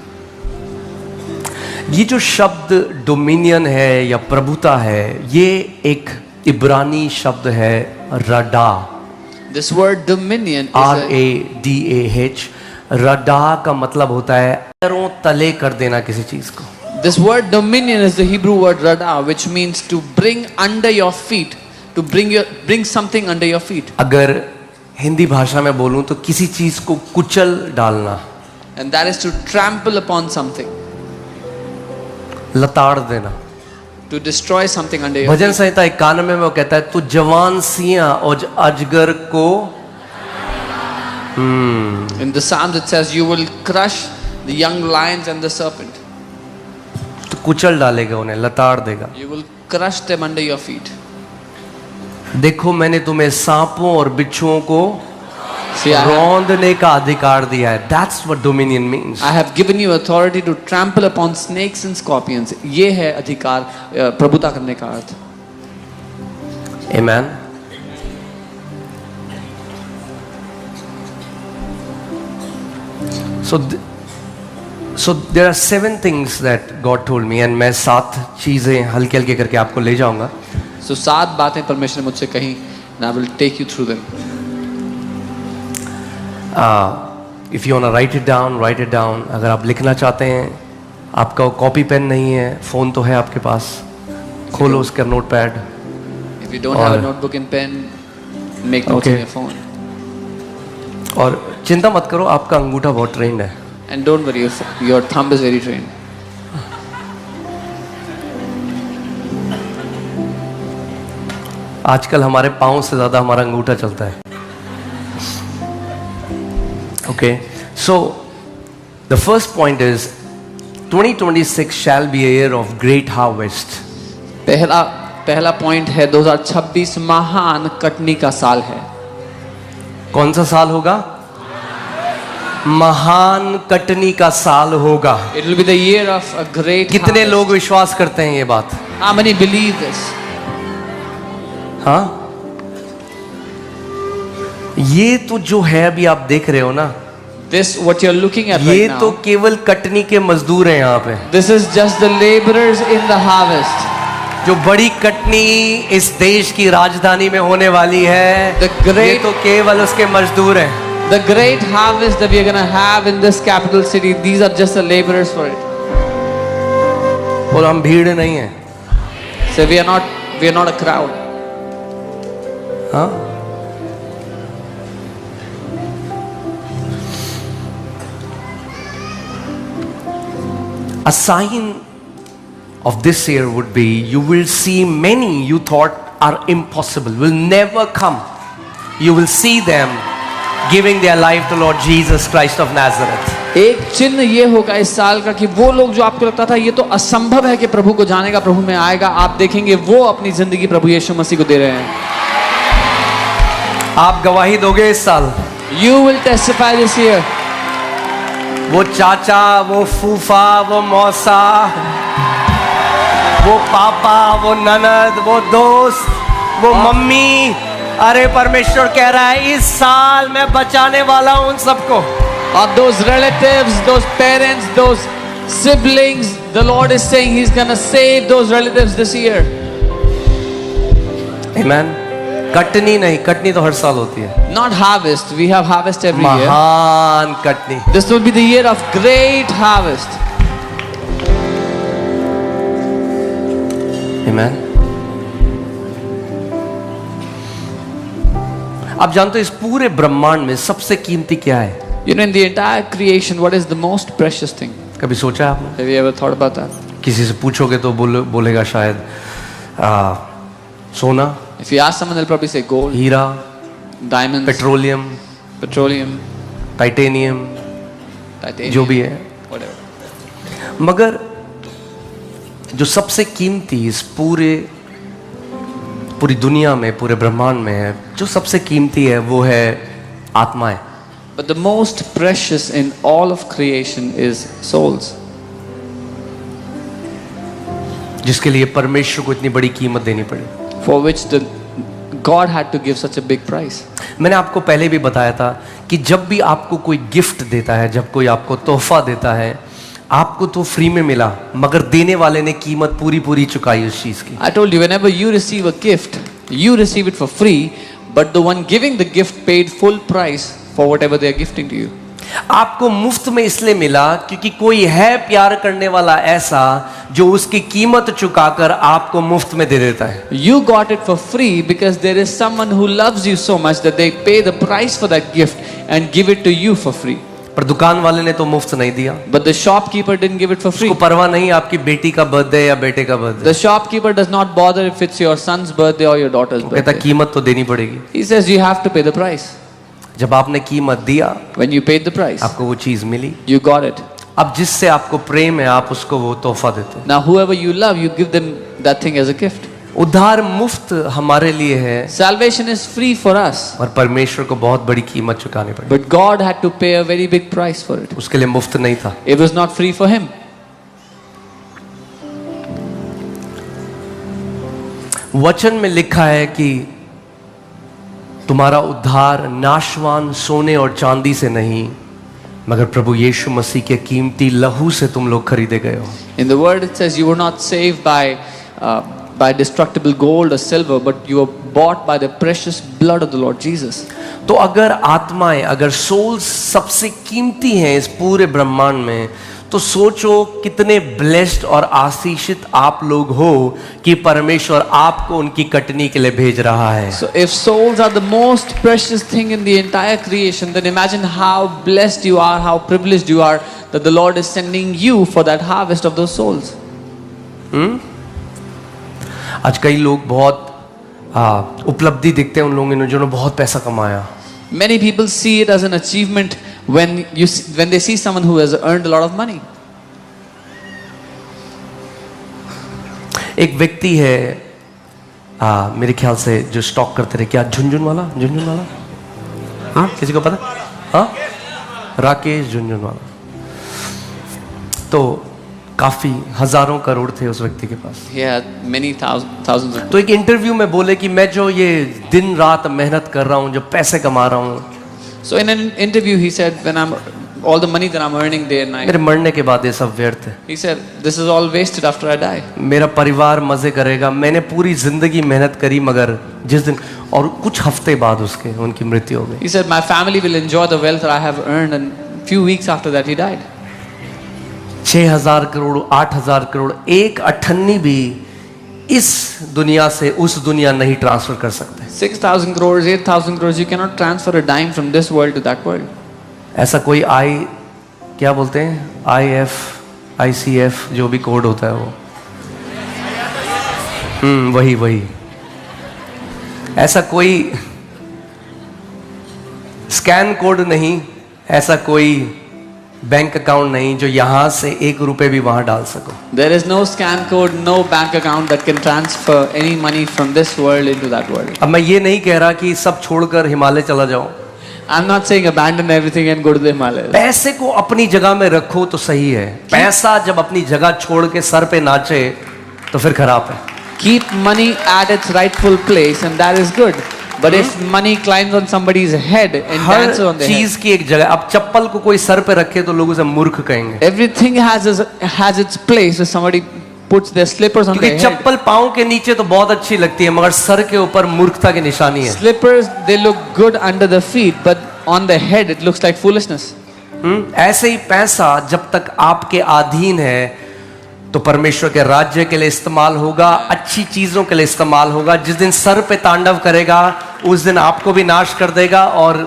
Speaker 1: ये जो शब्द डोमिनियन है या प्रभुता है, ये एक इब्रानी शब्द है रडा.
Speaker 2: This word dominion is
Speaker 1: RADAH. रडा का मतलब होता है पैरों तले कर देना किसी चीज को.
Speaker 2: this word dominion is the Hebrew word rada, which means to bring under your feet, to bring something under your feet.
Speaker 1: अगर हिंदी भाषा में बोलूं तो किसी चीज को कुचल डालना,
Speaker 2: And that is to trample upon something,
Speaker 1: लताड़ देना.
Speaker 2: to destroy something under your
Speaker 1: bhajan
Speaker 2: feet.
Speaker 1: संहिता 91 में वो कहता है तू जवान सियां और अजगर को.
Speaker 2: In the Psalms it says, you will crush the young lions and the serpent.
Speaker 1: तो कुचल डालेगा उन्हें, लताड़ देगा.
Speaker 2: You will crush them under your feet.
Speaker 1: देखो मैंने तुम्हें सांपों और बिच्छुओं को
Speaker 2: See,
Speaker 1: रौंदने का अधिकार दिया है. That's what dominion means.
Speaker 2: I have given you authority to trample upon snakes and scorpions. ये है अधिकार, प्रभुता करने का अर्थ.
Speaker 1: Amen. So there are 7 things that God told me, and मैं 7 चीजें हल्के हल्के करके आपको ले जाऊंगा.
Speaker 2: So 7 बातें परमेश्वर ने मुझसे कही, and I will take you through them.
Speaker 1: If you wanna write it down. अगर आप लिखना चाहते हैं, आपका कॉपी पेन नहीं है, फोन तो है आपके पास, खोलो उसका notepad.
Speaker 2: If you don't have a notebook and pen, make notes on your phone.
Speaker 1: और चिंता मत करो, आपका अंगूठा बहुत ट्रेंड है.
Speaker 2: And don't worry, your thumb is very trained.
Speaker 1: आजकल हमारे पाँव से ज्यादा हमारा अंगूठा चलता है. Okay, so the first point is 2026 shall be a year of great harvest.
Speaker 2: पहला पॉइंट है 2026 महान कटनी का साल है.
Speaker 1: कौन सा साल होगा? महान कटनी का साल होगा.
Speaker 2: It will be the year of a great
Speaker 1: कितने
Speaker 2: harvest.
Speaker 1: लोग विश्वास करते हैं ये बात?
Speaker 2: How many believe this?
Speaker 1: हाँ, ये तो जो है अभी आप देख रहे हो ना,
Speaker 2: This what you're looking at
Speaker 1: ये
Speaker 2: right
Speaker 1: तो
Speaker 2: now.
Speaker 1: केवल कटनी के मजदूर हैं यहाँ पे।
Speaker 2: This is just the laborers in the harvest.
Speaker 1: जो बड़ी कटनी इस देश की राजधानी में होने वाली है,
Speaker 2: The great-
Speaker 1: ये तो केवल उसके मजदूर हैं।
Speaker 2: The great harvest that we are going to have in this capital city, these are just the laborers for it.
Speaker 1: और हम भीड़ नहीं है।
Speaker 2: So we are not a crowd.
Speaker 1: हाँ, a sign of this year would be you will see many you thought are impossible will never come. You will see them giving their life to Lord Jesus Christ of Nazareth.
Speaker 2: एक चिन्ह ये होगा इस साल का कि वो लोग जो आपको लगता था ये तो असंभव है कि प्रभु को जानेगा, प्रभु में आएगा, आप देखेंगे वो अपनी जिंदगी प्रभु यीशु मसीह को दे रहे हैं।
Speaker 1: आप गवाही दोगे इस साल।
Speaker 2: You will testify this year.
Speaker 1: वो चाचा, वो फूफा, वो मौसा, वो पापा, वो ननद, वो दोस्त, वो मम्मी, अरे परमेश्वर कह रहा है इस साल मैं बचाने वाला हूं उन सबको।
Speaker 2: Of those relatives, those parents, those siblings, the Lord is saying He's gonna save those relatives this year.
Speaker 1: Amen. Katni नहीं, कटनी तो हर साल होती है।
Speaker 2: Not harvest, we have harvest every year.
Speaker 1: महान Katni.
Speaker 2: This will be the year of great harvest.
Speaker 1: Amen. आप जानते हो इस पूरे ब्रह्मांड में सबसे कीमती क्या है?
Speaker 2: You know, in the entire creation, what is the most precious thing?
Speaker 1: कभी सोचा है आपने?
Speaker 2: Have you ever thought about that?
Speaker 1: किसी से पूछोगे तो बोलेगा शायद सोना,
Speaker 2: If you ask someone, they'll probably say gold,
Speaker 1: Heera,
Speaker 2: diamonds,
Speaker 1: petroleum,
Speaker 2: petroleum,
Speaker 1: titanium,
Speaker 2: titanium,
Speaker 1: जो भी है।
Speaker 2: whatever.
Speaker 1: मगर जो सबसे कीमती इस पूरी दुनिया में, पूरे ब्रह्मांड में है, जो सबसे कीमती है वो है आत्माएं।
Speaker 2: But the most precious in all of creation is souls.
Speaker 1: जिसके लिए परमेश्वर को इतनी बड़ी कीमत देनी पड़ी।
Speaker 2: For which God had to give such a big price.
Speaker 1: मैंने आपको पहले भी बताया था कि जब भी आपको कोई गिफ्ट देता है, जब कोई आपको तोहफा देता है, आपको तो फ्री में मिला, मगर देने वाले ने कीमत पूरी चुकाई उस चीज की।
Speaker 2: I told you, whenever you receive a gift, you receive it for free, but the one giving the gift paid full price for whatever they are gifting to you.
Speaker 1: आपको मुफ्त में इसलिए मिला क्योंकि कोई है प्यार करने वाला ऐसा जो उसकी कीमत चुकाकर आपको मुफ्त में दे देता है।
Speaker 2: You got it for free because there is someone who loves you so much that they pay the price for that gift and give it to you for free.
Speaker 1: पर दुकान वाले ने तो मुफ्त नहीं दिया।
Speaker 2: But the shopkeeper didn't give it for free.
Speaker 1: उसको परवाह नहीं आपकी बेटी का बर्थडे या बेटे का birthday.
Speaker 2: The shopkeeper does not bother if it's your son's birthday or your daughter's
Speaker 1: वो कहता
Speaker 2: birthday.
Speaker 1: कीमत तो देनी पड़ेगी।
Speaker 2: He says you have to pay the price.
Speaker 1: जब आपने कीमत दिया,
Speaker 2: When you paid the price,
Speaker 1: आपको वो चीज मिली।
Speaker 2: you got it.
Speaker 1: अब जिससे आपको प्रेम है, आप उसको वो तोहफा देते हैं।
Speaker 2: Now whoever you love, you give them that thing as a gift.
Speaker 1: उद्धार मुफ्त हमारे लिए है,
Speaker 2: Salvation is free for us,
Speaker 1: और परमेश्वर को बहुत बड़ी कीमत चुकानी पड़ी।
Speaker 2: but God had to pay a very big price for it.
Speaker 1: उसके लिए मुफ्त नहीं था।
Speaker 2: It was not free for Him.
Speaker 1: वचन में लिखा है कि तुम्हारा उद्धार नाशवान सोने और चांदी से नहीं, मगर प्रभु यीशु मसीह के कीमती लहू से तुम लोग खरीदे गए हो।
Speaker 2: In the word it says you were not saved by destructible gold or silver, but you were bought by the precious blood of the Lord Jesus.
Speaker 1: तो अगर आत्माएं, अगर सोल्स सबसे कीमती हैं इस पूरे ब्रह्मांड में, तो सोचो कितने ब्लेस्ड और आशीषित आप लोग हो कि परमेश्वर आपको उनकी कटनी के लिए भेज रहा है।
Speaker 2: So if souls are the most precious thing in the entire creation, then imagine how blessed you are, how privileged you are that the Lord is sending you for that harvest of those souls.
Speaker 1: आज कई लोग बहुत उपलब्धि दिखते हैं उन लोगों ने जिन्होंने बहुत पैसा कमाया।
Speaker 2: Many people see it as an achievement when they see someone who has earned a lot of money.
Speaker 1: एक व्यक्ति है मेरे ख्याल से जो स्टॉक करते रहे, क्या झुनझुन वाला, हाँ किसी को पता? हाँ, राकेश झुनझुनवाला। तो काफी हजारों करोड़ थे उस व्यक्ति के पास।
Speaker 2: He had many thousands of.
Speaker 1: तो एक इंटरव्यू में बोले कि मैं जो ये दिन रात मेहनत कर रहा हूँ, जो पैसे कमा रहा हूँ,
Speaker 2: So in an interview he said, when I'm all the money that I'm earning day and night.
Speaker 1: मेरे मरने के बाद ये सब व्यर्थ है.
Speaker 2: He said, this is all wasted after I die.
Speaker 1: मेरा परिवार मजे करेगा. मैंने पूरी जिंदगी मेहनत करी, मगर जिस दिन और कुछ हफ्ते बाद उसके उनकी मृत्यु हो गई.
Speaker 2: He said, my family will enjoy the wealth that I have earned, and few weeks after that he died.
Speaker 1: 6,000 crore, 8,000 crore, एक अठन्नी भी इस दुनिया से उस दुनिया नहीं ट्रांसफर कर सकते.
Speaker 2: 6,000 crores, 8,000 crores, you cannot transfer a dime from this world to that world.
Speaker 1: ऐसा कोई क्या बोलते हैं, ICF जो भी कोड होता है वो, वही ऐसा कोई स्कैन कोड नहीं, ऐसा कोई बैंक अकाउंट नहीं जो यहां से 1 रुपए भी वहां डाल सको.
Speaker 2: There is no scan code, no bank account that can transfer any money from this world into that world.
Speaker 1: अब मैं ये नहीं कह रहा कि सब छोड़कर हिमालय चला जाओ.
Speaker 2: I'm not saying abandon everything and go to the Himalayas.
Speaker 1: पैसे को अपनी जगह में रखो तो सही है. पैसा जब अपनी जगह छोड़ के सर पे नाचे तो फिर खराब है.
Speaker 2: Keep money at its rightful place, and that is good. But if money climbs on somebody's head and
Speaker 1: her
Speaker 2: dances on their
Speaker 1: चीज
Speaker 2: head,
Speaker 1: की एक जगह. अब चप्पल को कोई सर पे रखे तो लोग उसे मूर्ख कहेंगे,
Speaker 2: everything has its place. If somebody puts their slippers on
Speaker 1: क्योंकि
Speaker 2: their head,
Speaker 1: चप्पल पाँव के नीचे तो बहुत अच्छी लगती है, मगर सर के ऊपर मूर्खता की निशानी है.
Speaker 2: slippers they look good under the feet, but on the head it looks like foolishness.
Speaker 1: ऐसे ही पैसा जब तक आपके अधीन है तो परमेश्वर के राज्य के लिए इस्तेमाल होगा, अच्छी चीजों के लिए इस्तेमाल होगा. जिस दिन सर पे तांडव करेगा उस दिन आपको भी नाश कर देगा और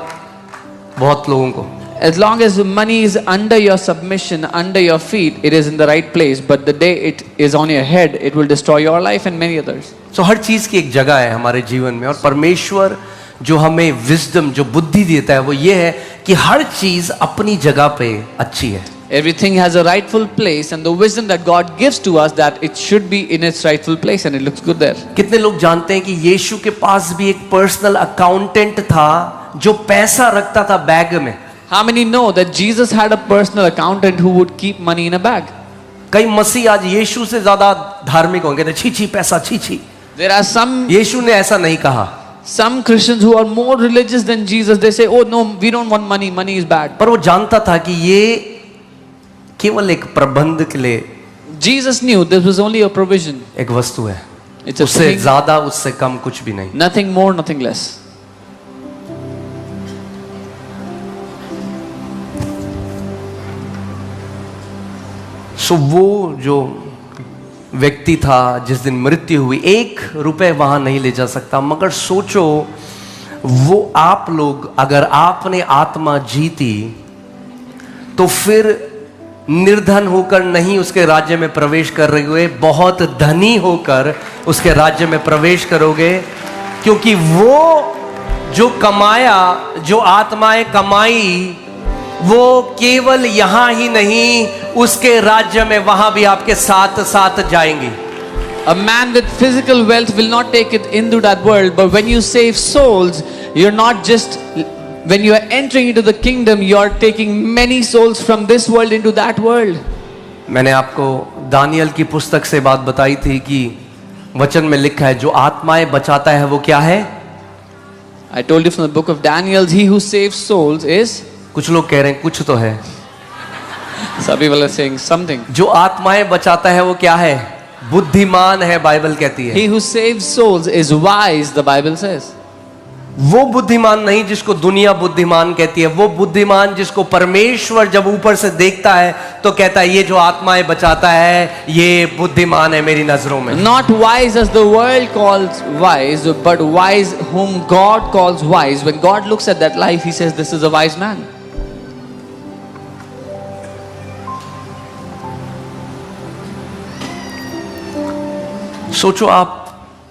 Speaker 1: बहुत लोगों को.
Speaker 2: As long as money is under your submission, under your feet, it is in the right place. But the day it is on your head, it will destroy your life and many others.
Speaker 1: So हर चीज की एक जगह है हमारे जीवन में, और परमेश्वर जो हमें विजडम, जो बुद्धि देता है, वो ये है कि हर चीज अपनी जगह पे अच्छी है.
Speaker 2: Everything has a rightful place, and the wisdom that God gives to us, that it should be in its rightful place, and it looks good there.
Speaker 1: कितने लोग जानते हैं कि यीशु के पास भी एक पर्सनल अकाउंटेंट था जो पैसा रखता था बैग में.
Speaker 2: How many know that Jesus had a personal accountant who would keep money in a bag?
Speaker 1: कई मसीह आज यीशु से ज्यादा धार्मिक होंगे, कहते छी पैसा छी.
Speaker 2: There are some
Speaker 1: यीशु ने ऐसा नहीं कहा.
Speaker 2: Christians who are more religious than Jesus. They say, "Oh no, we don't want money. Money is bad."
Speaker 1: पर वो जानता था कि ये केवल एक प्रबंध के लिए
Speaker 2: Jesus knew this was only a provision.
Speaker 1: एक वस्तु है,
Speaker 2: It's a
Speaker 1: उससे
Speaker 2: thing,
Speaker 1: ज्यादा उससे कम कुछ भी नहीं.
Speaker 2: nothing more, nothing less.
Speaker 1: सो वो जो व्यक्ति था जिस दिन मृत्यु हुई, 1 रुपए वहां नहीं ले जा सकता. मगर सोचो, वो आप लोग, अगर आपने आत्मा जीती तो फिर निर्धन होकर नहीं उसके राज्य में प्रवेश कर रहे हुए, बहुत धनी होकर उसके राज्य में प्रवेश करोगे. क्योंकि वो जो कमाया, जो आत्माएं कमाई, वो केवल यहां ही नहीं, उसके राज्य में वहां भी आपके साथ साथ जाएंगी.
Speaker 2: A man with physical wealth will not take it into that world, but when you save souls, you're not just, when you are entering into the kingdom, you are taking many souls from this world into that world.
Speaker 1: मैंने आपको दानियल की पुस्तक से बात बताई थी कि वचन में लिखा है, जो आत्माएं बचाता है वो क्या है?
Speaker 2: I told you from the book of Daniel, he who saves souls is,
Speaker 1: कुछ लोग कह रहे हैं कुछ तो है.
Speaker 2: some people are saying something.
Speaker 1: जो आत्माएं बचाता है वो क्या है? बुद्धिमान है, बाइबल कहती है.
Speaker 2: He who saves souls is wise, the Bible says.
Speaker 1: वो बुद्धिमान नहीं जिसको दुनिया बुद्धिमान कहती है, वो बुद्धिमान जिसको परमेश्वर जब ऊपर से देखता है तो कहता है ये जो आत्माएं बचाता है ये बुद्धिमान है मेरी नजरों में.
Speaker 2: Not wise as the world calls wise, but wise whom God calls wise. When God looks at that life, he says this is a wise man.
Speaker 1: सोचो, आप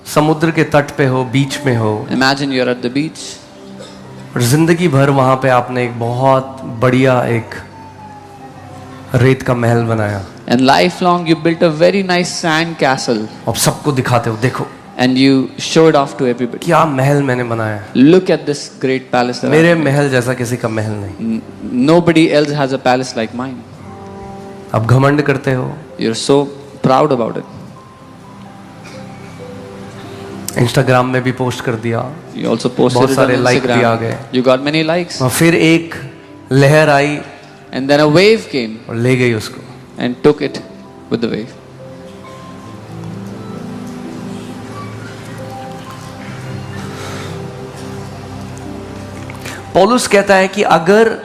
Speaker 1: समुद्र के तट पे हो, बीच में हो,
Speaker 2: Imagine you're at the beach.
Speaker 1: और जिंदगी भर वहां पे आपने एक बहुत बढ़िया एक रेत का महल बनाया.
Speaker 2: And lifelong you built a very nice sand castle
Speaker 1: अब सबको दिखाते हो, देखो
Speaker 2: and you show it off to everybody.
Speaker 1: क्या महल मैंने बनाया है.
Speaker 2: Look at this great palace. That
Speaker 1: मेरे महल जैसा किसी का महल नहीं.
Speaker 2: Nobody else has a palace like mine.
Speaker 1: अब घमंड करते हो.
Speaker 2: You're so proud about it.
Speaker 1: Instagram में भी पोस्ट कर दिया,
Speaker 2: You also posted
Speaker 1: बहुत
Speaker 2: it on
Speaker 1: सारे लाइक भी आ
Speaker 2: Instagram.
Speaker 1: गए.
Speaker 2: You got many likes.
Speaker 1: और फिर एक लहर आई
Speaker 2: And then a wave came
Speaker 1: और ले गई उसको.
Speaker 2: and took it with the wave.
Speaker 1: पौलुस कहता है कि अगर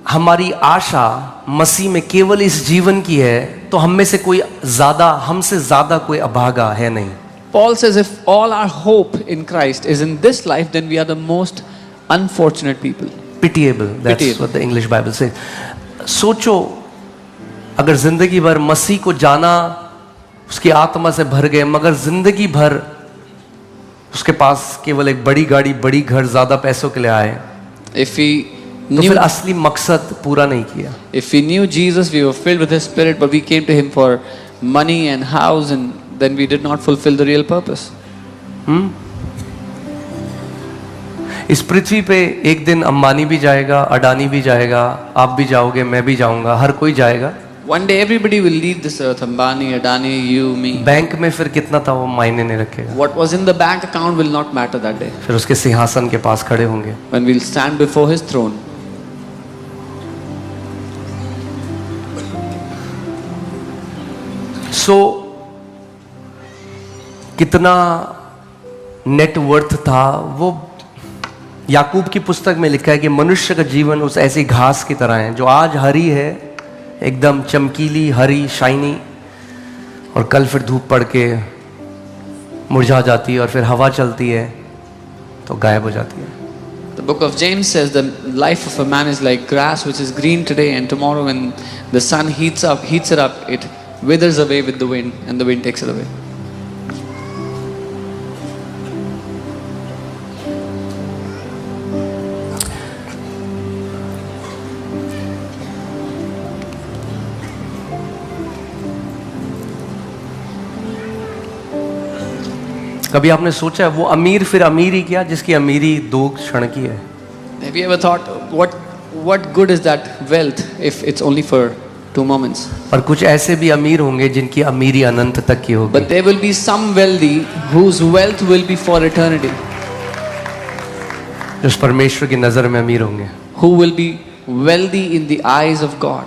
Speaker 1: हमारी आशा मसीह में केवल इस जीवन की है तो हम में से कोई ज्यादा, हमसे ज्यादा कोई अभागा है नहीं.
Speaker 2: Paul says if all our hope in Christ is in this life, then we are the most unfortunate people.
Speaker 1: Pitiable. That's
Speaker 2: Pitiable.
Speaker 1: what the English Bible says. सोचो अगर जिंदगी भर मसीह को जाना, उसकी आत्मा से भर गए, मगर जिंदगी भर उसके पास केवल एक बड़ी गाड़ी, बड़ी घर, ज्यादा पैसों के लिए आए,
Speaker 2: If we
Speaker 1: तो
Speaker 2: knew,
Speaker 1: फिर असली मकसद पूरा नहीं किया.
Speaker 2: if we knew Jesus, we were filled with His Spirit, but we came to Him for money and house, and then we did not fulfill the real purpose.
Speaker 1: इस पृथ्वी पे एक दिन अंबानी भी जाएगा, अडानी भी जाएगा, आप भी जाओगे, मैं भी जाऊंगा, हर कोई जाएगा.
Speaker 2: One day everybody will leave this earth. Ambani, Adani, you, me.
Speaker 1: Bank में फिर कितना था वो मायने नहीं रखेगा.
Speaker 2: What was in the bank account will not matter that day.
Speaker 1: फिर उसके सिंहासन के पास खड़े होंगे.
Speaker 2: When we'll stand before His throne.
Speaker 1: सो कितना नेटवर्थ था वो, याकूब की पुस्तक में लिखा है कि मनुष्य का जीवन उस ऐसी घास की तरह है जो आज हरी है, एकदम चमकीली हरी शाइनी, और कल फिर धूप पड़ के मुरझा जाती है और फिर हवा चलती है तो गायब हो जाती है.
Speaker 2: The book of James says the life of a man is like grass which is green today, and tomorrow when the sun heats it up, it withers away with the wind, and the wind takes it away.
Speaker 1: कभी आपने सोचा है वो अमीर फिर अमीर ही क्या जिसकी अमीरी 2 क्षण की है?
Speaker 2: Have you ever thought what good is that wealth if it's only for 2 moments?
Speaker 1: और कुछ ऐसे भी अमीर होंगे जिनकी अमीरी अनंत तक की होगी.
Speaker 2: But there will be some wealthy whose wealth will be for eternity.
Speaker 1: जो उस परमेश्वर की नजर में अमीर होंगे.
Speaker 2: Who will be wealthy in the eyes of God.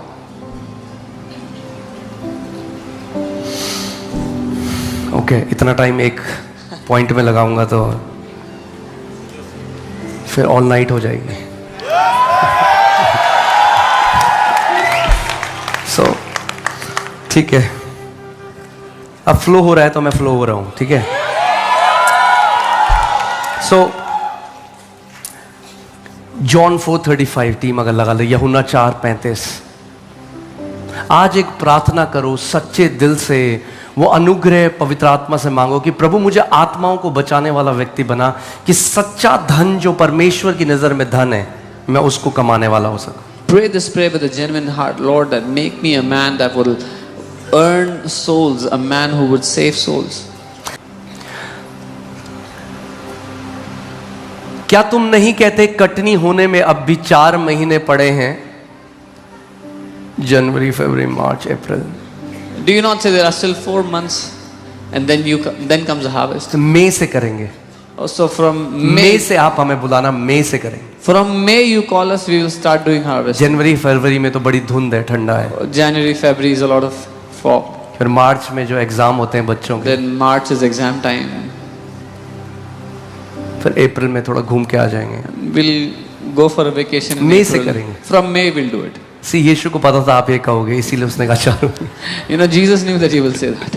Speaker 1: Okay, इतना टाइम एक पॉइंट में लगाऊंगा तो फिर ऑल नाइट हो जाएगी. सो ठीक है, अब फ्लो हो रहा है तो मैं फ्लो हो रहा हूं, ठीक है. सो जॉन 4:35 टीम अगर लगा ले, यूहन्ना 4:35. आज एक प्रार्थना करो सच्चे दिल से, वो अनुग्रह पवित्र आत्मा से मांगो कि प्रभु मुझे आत्माओं को बचाने वाला व्यक्ति बना, कि सच्चा धन जो परमेश्वर की नजर में धन है मैं उसको कमाने वाला हो सकूं.
Speaker 2: Pray this prayer with a genuine heart. Lord, that make me a man that will earn souls, a man who would save souls.
Speaker 1: क्या तुम नहीं कहते कटनी होने में अब भी 4 महीने पड़े हैं? जनवरी, फरवरी, मार्च, अप्रैल.
Speaker 2: Do you not say there are still 4 months and then comes the harvest?
Speaker 1: तो मई से करेंगे.
Speaker 2: Also from
Speaker 1: मई
Speaker 2: May,
Speaker 1: से आप हमें बुलाना, मई से करेंगे.
Speaker 2: from May you call us, we will start doing harvest.
Speaker 1: जनवरी फरवरी में तो बड़ी धुंध है, ठंडा है.
Speaker 2: January, February is a lot of fog.
Speaker 1: फिर मार्च में जो एग्जाम होते हैं बच्चों के,
Speaker 2: Then March is exam time.
Speaker 1: फिर अप्रैल में थोड़ा घूम के आ जाएंगे.
Speaker 2: We'll go for a vacation in
Speaker 1: May से
Speaker 2: April.
Speaker 1: करेंगे.
Speaker 2: From May we'll do it.
Speaker 1: सी यीशु को पता था आप ये कहोगे, इसीलिए उसने कहा चलो.
Speaker 2: You know, Jesus knew that you will say that.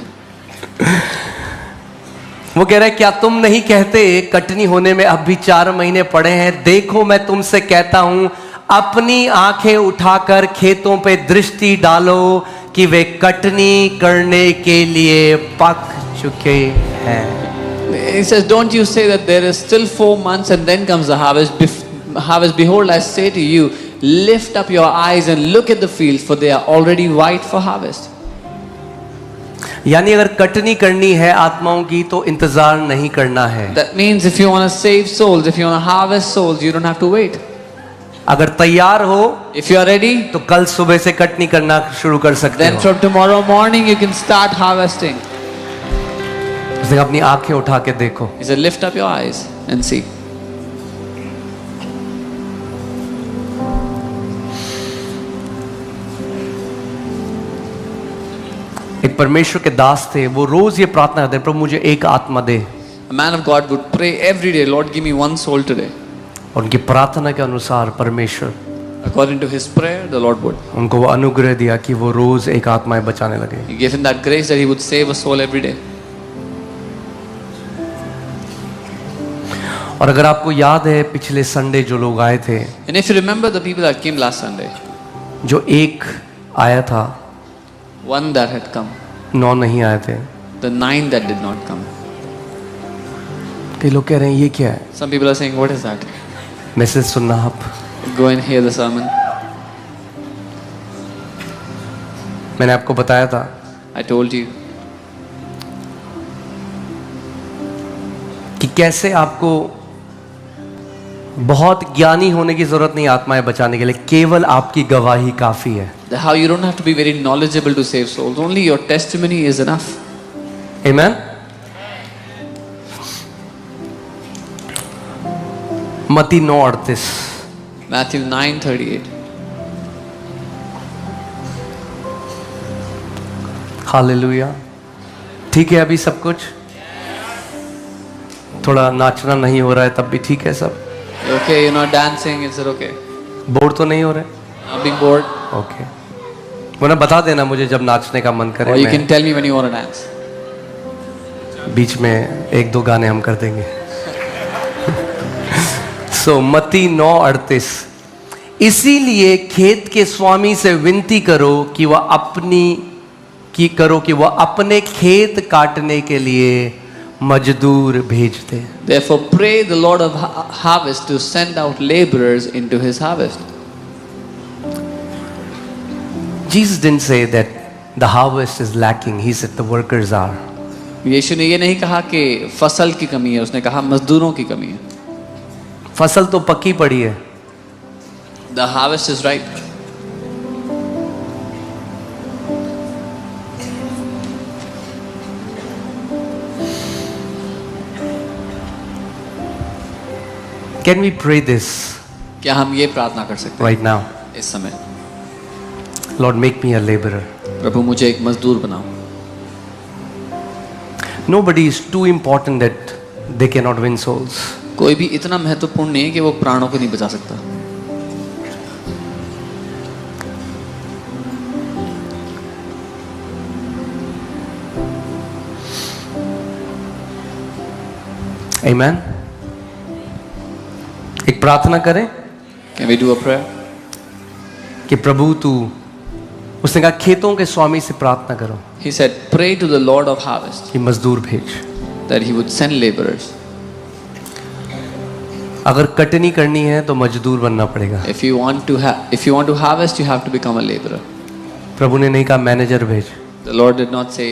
Speaker 1: वो कह रहा है क्या तुम नहीं कहते कटनी होने में अब भी 4 महीने पड़े हैं? देखो मैं तुमसे कहता हूं, अपनी आंखें उठाकर खेतों पे दृष्टि डालो कि वे कटनी करने के लिए पक चुके हैं.
Speaker 2: He says, don't you say that there is still 4 months and then comes the harvest. Harvest, behold, I say to you, lift up your eyes and look at the fields, for they are already white for harvest.
Speaker 1: यानी अगर कटनी करनी है आत्माओं की तो इंतजार नहीं करना है.
Speaker 2: That means if you want to save souls, if you want to harvest souls, you don't have to wait.
Speaker 1: अगर तैयार हो
Speaker 2: If you are ready,
Speaker 1: तो कल सुबह से कटनी करना शुरू कर सकते
Speaker 2: then
Speaker 1: हो.
Speaker 2: from tomorrow morning you can start harvesting.
Speaker 1: उसने कहा, अपनी आंखें उठा के देखो.
Speaker 2: He said, lift up your eyes and see.
Speaker 1: एक परमेश्वर के दास थे, वो रोज ये प्रार्थना करते, प्रभु मुझे एक आत्मा दे।
Speaker 2: A man of God would pray every day, Lord, give me one soul today.
Speaker 1: और उनकी प्रार्थना के अनुसार परमेश्वर
Speaker 2: According to his prayer, the Lord would.
Speaker 1: उनको वो अनुग्रह दिया कि वो रोज एक आत्माएं बचाने लगे।
Speaker 2: He gave him that grace that he would save a soul every day.
Speaker 1: और अगर आपको याद है पिछले संडे जो लोग आए थे,
Speaker 2: And if you remember the people that came last Sunday,
Speaker 1: जो एक आया था,
Speaker 2: one that had come,
Speaker 1: 9 नहीं आए थे।
Speaker 2: the 9 that did not come.
Speaker 1: कई लोग कह रहे हैं ये क्या है,
Speaker 2: Some people are saying, what is that?
Speaker 1: Message सुनना आप।
Speaker 2: Go and hear the sermon.
Speaker 1: मैंने आपको बताया था
Speaker 2: I told you
Speaker 1: कि कैसे आपको बहुत ज्ञानी होने की जरूरत नहीं आत्माएं बचाने के लिए, केवल आपकी गवाही काफी है।
Speaker 2: that how you don't have to be very knowledgeable to save souls. Only your testimony is enough.
Speaker 1: आमेन। मत्ती 9:38।
Speaker 2: Matthew 9:38.
Speaker 1: हालेलुया। ठीक है अभी सब कुछ, थोड़ा नाचना नहीं हो रहा है तब भी ठीक है सब,
Speaker 2: Okay, you're not dancing, is it okay?
Speaker 1: Bore तो नहीं हो रहे?
Speaker 2: Not being bored?
Speaker 1: ओके, वो ना बता देना मुझे जब नाचने का मन करे,
Speaker 2: Or you
Speaker 1: मैं
Speaker 2: can tell me when you want to dance.
Speaker 1: बीच में 1-2 गाने हम कर देंगे। सो मत्ती 9:38, इसीलिए खेत के स्वामी से विनती करो कि वह अपने खेत काटने के लिए मजदूर भेज दे।
Speaker 2: Therefore, pray the Lord of harvest to send out laborers into his harvest.
Speaker 1: Jesus didn't say that the harvest is lacking. He said the workers are.
Speaker 2: यीशु ने ये नहीं कहा कि फसल की कमी है, उसने कहा मजदूरों की कमी है।
Speaker 1: फसल तो पक्की पड़ी है,
Speaker 2: The harvest is ripe.
Speaker 1: Can we pray this
Speaker 2: क्या हम ये प्रार्थना कर सकते
Speaker 1: right now?
Speaker 2: हैं इस समय?
Speaker 1: Lord, make me a laborer.
Speaker 2: प्रभु मुझे एक मजदूर बनाओ।
Speaker 1: Nobody is too important that they cannot win souls.
Speaker 2: कोई भी इतना महत्वपूर्ण नहीं है कि वो प्राणों को नहीं बचा सकता।
Speaker 1: Amen. एक प्रार्थना करें
Speaker 2: Can we do a prayer?
Speaker 1: कि प्रभु तू, उसने कहा खेतों के स्वामी से प्रार्थना करो
Speaker 2: He said, pray to the Lord of harvest
Speaker 1: कि मजदूर भेज।
Speaker 2: that he would send laborers.
Speaker 1: अगर कटनी करनी है तो मजदूर बनना पड़ेगा।
Speaker 2: If you want to harvest, you have to become a laborer.
Speaker 1: प्रभु ने नहीं कहा मैनेजर भेज,
Speaker 2: The Lord did not say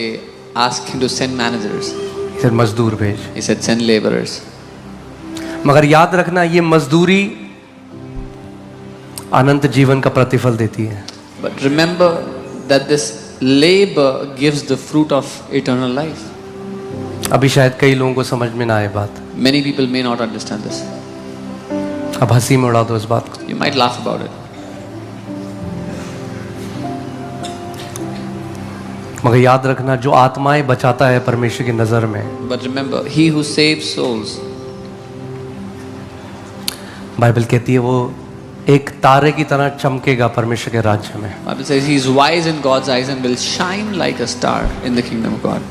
Speaker 2: ask him to send managers.
Speaker 1: He said मजदूर भेज।
Speaker 2: He said send laborers.
Speaker 1: मगर याद रखना ये मजदूरी अनंत जीवन का प्रतिफल देती है।
Speaker 2: But remember that this labor gives the fruit of eternal life.
Speaker 1: अभी शायद कई लोगों को समझ में ना आए बात,
Speaker 2: Many people may not understand this.
Speaker 1: अब हंसी में उड़ा दो इस बात को।
Speaker 2: You might laugh about it.
Speaker 1: मगर याद रखना जो आत्माएं बचाता है परमेश्वर की नजर में,
Speaker 2: But remember, he who saves souls,
Speaker 1: Bible कहती है वो एक तारे की तरह चमकेगा परमेश्वर के राज्य में।
Speaker 2: Bible says he is wise in God's eyes and will shine like a star in the kingdom of God.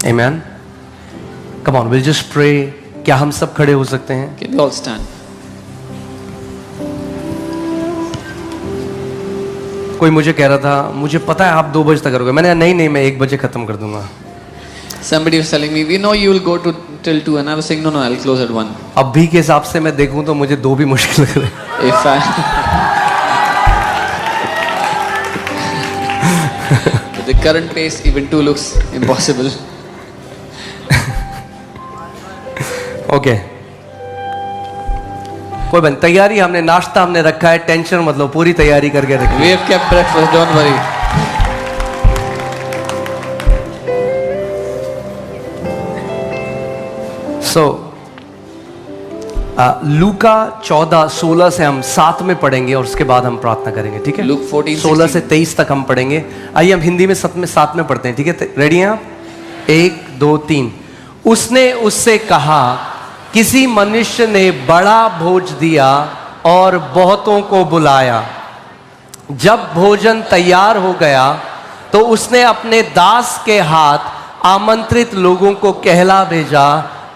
Speaker 1: Amen. Come on, we'll just pray. क्या हम सब खड़े हो सकते हैं?
Speaker 2: Can we all stand?
Speaker 1: कोई मुझे कह रहा था मुझे पता है आप 2 बजे तक करोगे, मैंने कहा नहीं नहीं मैं 1 बजे खत्म कर दूंगा।
Speaker 2: Somebody was telling me, we know you will go till 2, and I was saying, no, I'll close at 1.
Speaker 1: अभी के हिसाब से मैं देखूं तो मुझे 2 भी मुश्किल लग रहा है।
Speaker 2: If I with the current pace, even 2 looks impossible.
Speaker 1: Okay कोई बन तैयारी, हमने नाश्ता हमने रखा है, टेंशन मत लो, पूरी तैयारी करके रखी।
Speaker 2: We have kept breakfast, don't worry.
Speaker 1: So लूका 14:16 से हम साथ में पढ़ेंगे और उसके बाद हम प्रार्थना करेंगे, ठीक है?
Speaker 2: Luke 14,
Speaker 1: 16 से 23 तक हम पढ़ेंगे। आइए हम हिंदी में साथ में पढ़ते हैं, ठीक है? रेडी हैं आप? 1 2 3। उसने उससे कहा, किसी मनुष्य ने बड़ा भोज दिया और बहुतों को बुलाया। जब भोजन तैयार हो गया तो उसने अपने दास के हाथ आमंत्रित लोगों को कहला भेजा,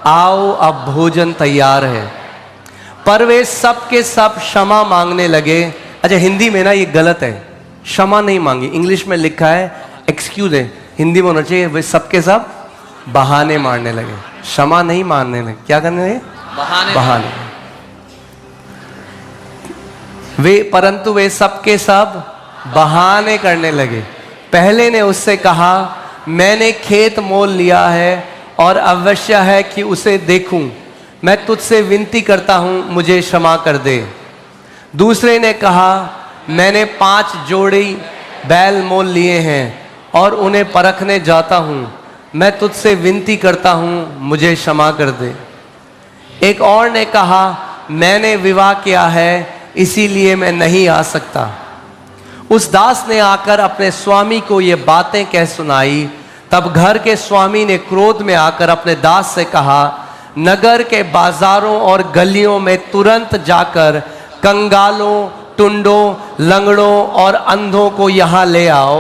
Speaker 1: आओ अब भोजन तैयार है। पर वे सब के सब क्षमा मांगने लगे। अच्छा, हिंदी में ना ये गलत है, क्षमा नहीं मांगी। इंग्लिश में लिखा है एक्सक्यूज है, हिंदी में होना चाहिए वे सब के सब बहाने मारने लगे, क्षमा नहीं मानने लगे। क्या करने लगे? बहाने। परंतु वे सब के सब बहाने करने लगे। पहले ने उससे कहा, मैंने खेत मोल लिया है और अवश्य है कि उसे देखूं। मैं तुझसे विनती करता हूं, मुझे क्षमा कर दे। दूसरे ने कहा, मैंने 5 जोड़ी बैल मोल लिए हैं और उन्हें परखने जाता हूं। मैं तुझसे विनती करता हूं, मुझे क्षमा कर दे। एक और ने कहा, मैंने विवाह किया है, इसीलिए मैं नहीं आ सकता। उस दास ने आकर अपने स्वामी को ये बातें कह सुनाई। तब घर के स्वामी ने क्रोध में आकर अपने दास से कहा, नगर के बाजारों और गलियों में तुरंत जाकर कंगालों, टुंडों, लंगड़ों और अंधों को यहाँ ले आओ।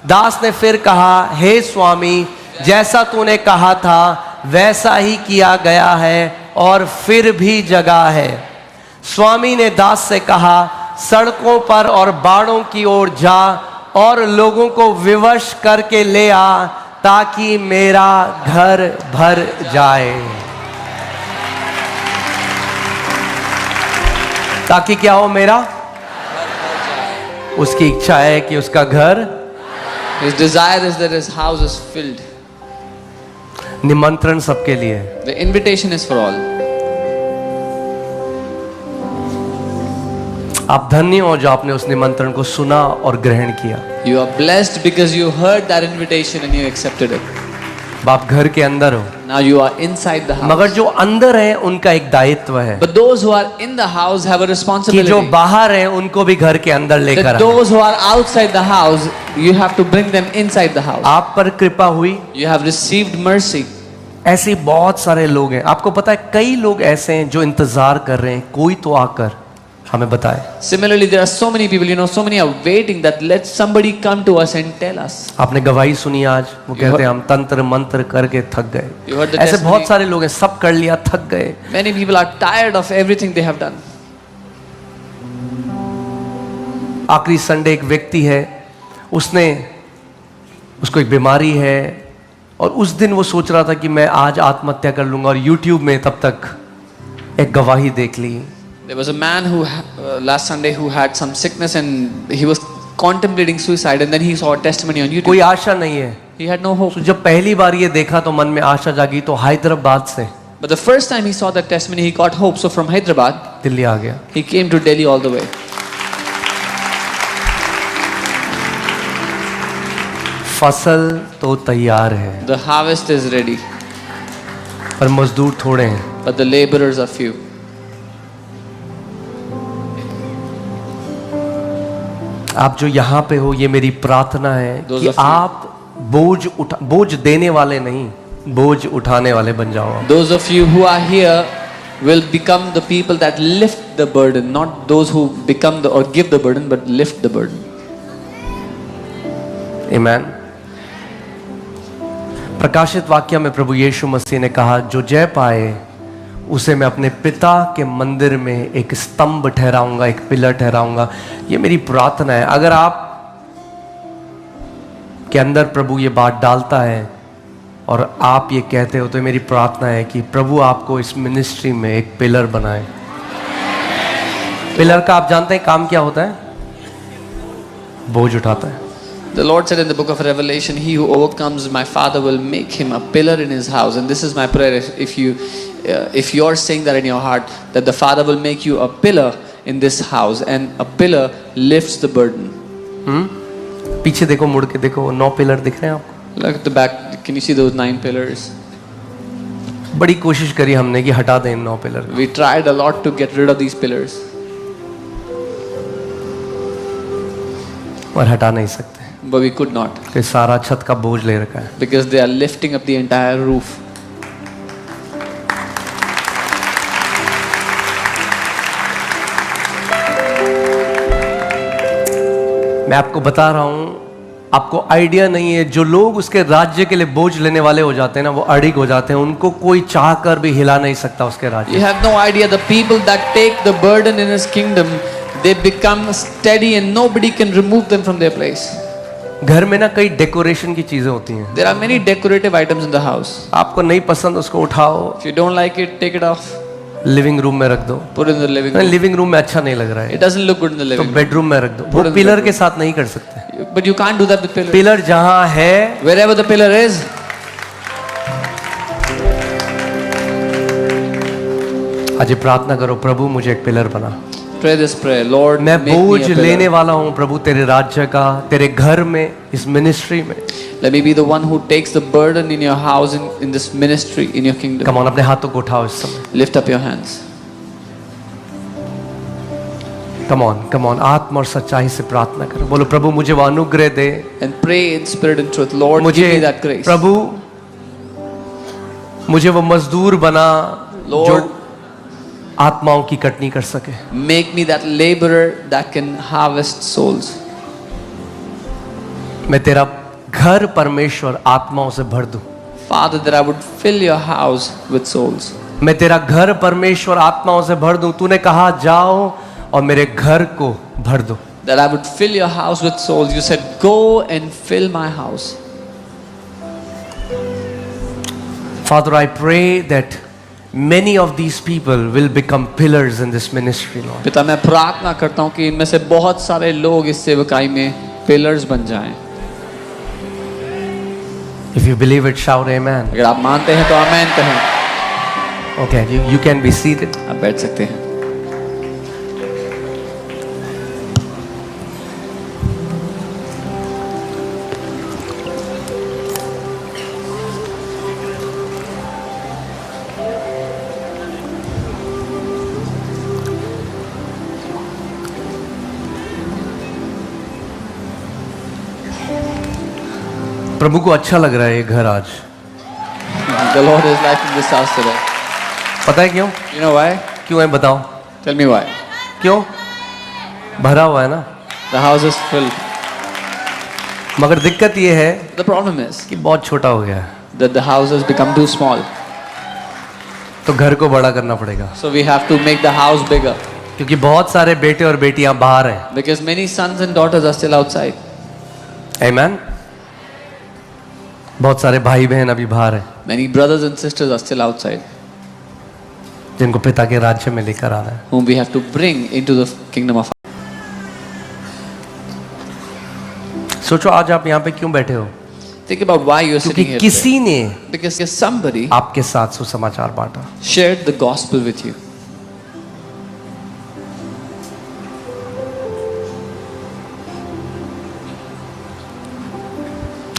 Speaker 1: दास ने फिर कहा, हे स्वामी, जैसा तूने कहा था वैसा ही किया गया है और फिर भी जगह है। स्वामी ने दास से कहा, सड़कों पर और बाड़ों की ओर जा और लोगों को विवश करके ले आ, ताकि मेरा घर भर जाए। ताकि क्या हो? मेरा। उसकी इच्छा है कि उसका घर,
Speaker 2: His desire is that his house is filled.
Speaker 1: निमंत्रण सबके लिए।
Speaker 2: The invitation is for all.
Speaker 1: आप धन्य हो जो आपने उस निमंत्रण को सुना और ग्रहण किया।
Speaker 2: You are blessed because you heard that invitation and you accepted it.
Speaker 1: आप घर के अंदर हो,
Speaker 2: Now you are inside the house.
Speaker 1: मगर जो अंदर है उनका एक दायित्व है
Speaker 2: But those who are in the house have a
Speaker 1: कि
Speaker 2: responsibility.
Speaker 1: जो बाहर है उनको भी घर के अंदर लेकर
Speaker 2: That
Speaker 1: आए।
Speaker 2: those who are outside the house, you have to bring them inside the house.
Speaker 1: आप पर कृपा हुई।
Speaker 2: You have received mercy.
Speaker 1: ऐसे बहुत सारे लोग हैं, आपको पता है कई लोग ऐसे हैं जो इंतजार कर रहे हैं कोई तो आकर हमें बताए।
Speaker 2: Similarly, there are so many people, so many are waiting that let somebody come to us and tell us.
Speaker 1: आपने गवाही सुनी आज, वो कहते हैं हम तंत्र मंत्र करके थक
Speaker 2: You
Speaker 1: गए।
Speaker 2: heard the
Speaker 1: ऐसे
Speaker 2: testimony.
Speaker 1: बहुत सारे लोग हैं, सब कर लिया, थक गए।
Speaker 2: Many people are tired of everything they have done.
Speaker 1: आखिरी संडे एक व्यक्ति है, उसको एक बीमारी है और उस दिन वो सोच रहा था कि मैं आज आत्महत्या कर लूंगा, और यूट्यूब में तब तक एक गवाही देख ली।
Speaker 2: There was a man who last Sunday who had some sickness and he was contemplating suicide, and then he saw a testimony on YouTube.
Speaker 1: कोई आशा नहीं है।
Speaker 2: He had no hope.
Speaker 1: तो जब पहली बार ये देखा तो मन में आशा जागी, तो हैदराबाद से
Speaker 2: But the first time he saw that testimony, he got hope. So from Hyderabad,
Speaker 1: Delhi आ गया।
Speaker 2: he came to Delhi all the way.
Speaker 1: फसल तो तैयार है
Speaker 2: The harvest is ready,
Speaker 1: पर मजदूर थोड़े हैं।
Speaker 2: but the laborers are few.
Speaker 1: आप जो यहाँ पे हो, ये मेरी प्रार्थना है
Speaker 2: Those
Speaker 1: कि
Speaker 2: of you-
Speaker 1: आप बोझ देने वाले नहीं, बोझ उठाने वाले बन जाओ।
Speaker 2: Those of you who are here will become the people that lift the burden, not those who become or give the burden, but lift the burden.
Speaker 1: आमीन। प्रकाशित वाक्य में प्रभु यीशु मसीह ने कहा, जो जय पाए उसे मैं अपने पिता के मंदिर में एक स्तंभ ठहराऊंगा, एक पिलर ठहराऊंगा। ये मेरी प्रार्थना है। अगर आप के अंदर प्रभु ये बात डालता है और आप ये कहते हो, तो मेरी प्रार्थना है कि प्रभु आपको इस मिनिस्ट्री में एक पिलर बनाए। पिलर का आप जानते हैं काम क्या होता है? बोझ उठाता है।
Speaker 2: The Lord said in the book of Revelation, he who overcomes, my Father will make him a pillar in his house. And this is my prayer. If you're saying that in your heart, that the Father will make you a pillar in this house, and a pillar lifts the burden.
Speaker 1: पीछे देखो, मुड़ के देखो, 9 पिलर दिख रहे हैं आपको।
Speaker 2: Look at the back. Can you see those 9 pillars?
Speaker 1: बड़ी कोशिश करी हमने कि हटा दें इन 9 पिलर को।
Speaker 2: We tried a lot to get rid of these pillars,
Speaker 1: और हटा नहीं सकते
Speaker 2: but we could not
Speaker 1: कि सारा छत का बोझ ले रखा है।
Speaker 2: because they are lifting up the entire roof.
Speaker 1: मैं आपको बता रहा हूं, आपको आइडिया नहीं है, जो लोग उसके राज्य के लिए बोझ लेने वाले हो जाते हैं ना, वो अड़िग हो जाते हैं, उनको कोई चाह कर भी हिला नहीं सकता उसके
Speaker 2: You
Speaker 1: राज्य।
Speaker 2: have no idea the people that take the burden in His kingdom, they become steady and nobody can remove them from their place.
Speaker 1: घर में ना कई डेकोरेशन की चीजें होती हैं,
Speaker 2: There are many decorative items in the house.
Speaker 1: आपको नहीं पसंद उसको उठाओ,
Speaker 2: If you don't like it, take it off,
Speaker 1: living room में रख दो।
Speaker 2: put it in the living room.
Speaker 1: Living room में अच्छा नहीं लग रहा है
Speaker 2: It doesn't look good in the
Speaker 1: तो
Speaker 2: living room.
Speaker 1: बेडरूम में रख दो।
Speaker 2: Put
Speaker 1: वो
Speaker 2: in the
Speaker 1: पिलर
Speaker 2: bedroom.
Speaker 1: के साथ नहीं कर सकते।
Speaker 2: But you can't do that with pillars.
Speaker 1: Pillar जहां है,
Speaker 2: Wherever the pillar is,
Speaker 1: आज ये प्रार्थना करो, प्रभु मुझे एक पिलर बना।
Speaker 2: pray this prayer. Lord,
Speaker 1: मैं
Speaker 2: make me
Speaker 1: बोझ
Speaker 2: a pillar.
Speaker 1: लेने वाला हूं प्रभु, तेरे राज्य का, तेरे घर में, इस मिनिस्ट्री में।
Speaker 2: Let me be the one who takes the burden in your house, in this ministry, in your kingdom.
Speaker 1: Come on, अपने हाथों को उठाओ इस समय।
Speaker 2: Lift up your hands.
Speaker 1: Come on, आत्मा और सच्चाई से प्रार्थना करो। बोलो प्रभु मुझे वो अनुग्रह दे,
Speaker 2: And pray in spirit and truth. Lord,
Speaker 1: मुझे
Speaker 2: give me that grace.
Speaker 1: प्रभु मुझे वो मजदूर बना
Speaker 2: Lord,
Speaker 1: जो आत्माओं की कटनी कर सके।
Speaker 2: make me that laborer that can harvest souls.
Speaker 1: मैं तेरा घर परमेश्वर आत्माओं से भर दूं।
Speaker 2: Father, that I would fill your house with souls.
Speaker 1: मैं तेरा घर परमेश्वर आत्माओं से भर दूं। तूने कहा जाओ और मेरे घर को भर दो।
Speaker 2: That I would fill your house with souls. You said, go and fill my house.
Speaker 1: Father, I pray that many of these people will become pillars in this ministry, Lord.
Speaker 2: पिता, मैं प्रार्थना करता हूँ कि इनमें से बहुत सारे लोग इस सेवकाई में पिलर्स बन जाएं।
Speaker 1: If you believe it, shout amen.
Speaker 2: अगर आप मानते हैं तो आमेन कहें।
Speaker 1: Okay, you can be seated.
Speaker 2: आप बैठ सकते हैं।
Speaker 1: प्रभु को अच्छा लग रहा है ये घर आज।
Speaker 2: The Lord is liking this house today.
Speaker 1: पता है क्यों?
Speaker 2: You know why?
Speaker 1: क्यों है बताओ?
Speaker 2: Tell me why.
Speaker 1: क्यों? भरा हुआ है ना।
Speaker 2: The house is filled.
Speaker 1: मगर दिक्कत ये है
Speaker 2: The problem is
Speaker 1: कि बहुत छोटा हो गया है,
Speaker 2: that the house has become too small.
Speaker 1: तो घर को बड़ा करना पड़ेगा।
Speaker 2: So we have to make the house bigger.
Speaker 1: क्योंकि बहुत सारे बेटे और बेटियां बाहर हैं।
Speaker 2: Because many sons and daughters are still outside.
Speaker 1: Amen? बहुत सारे भाई बहन अभी बाहर हैं,
Speaker 2: Many brothers and sisters are still outside,
Speaker 1: जिनको पिता के राज्य में लेकर आना है।
Speaker 2: whom we have to bring into the kingdom of.
Speaker 1: सोचो आज आप यहाँ पे क्यों बैठे हो?
Speaker 2: Think about why you're
Speaker 1: क्योंकि
Speaker 2: sitting here
Speaker 1: किसी ने
Speaker 2: today. Because somebody
Speaker 1: आपके साथ सुसमाचार बांटा।
Speaker 2: shared the gospel with you.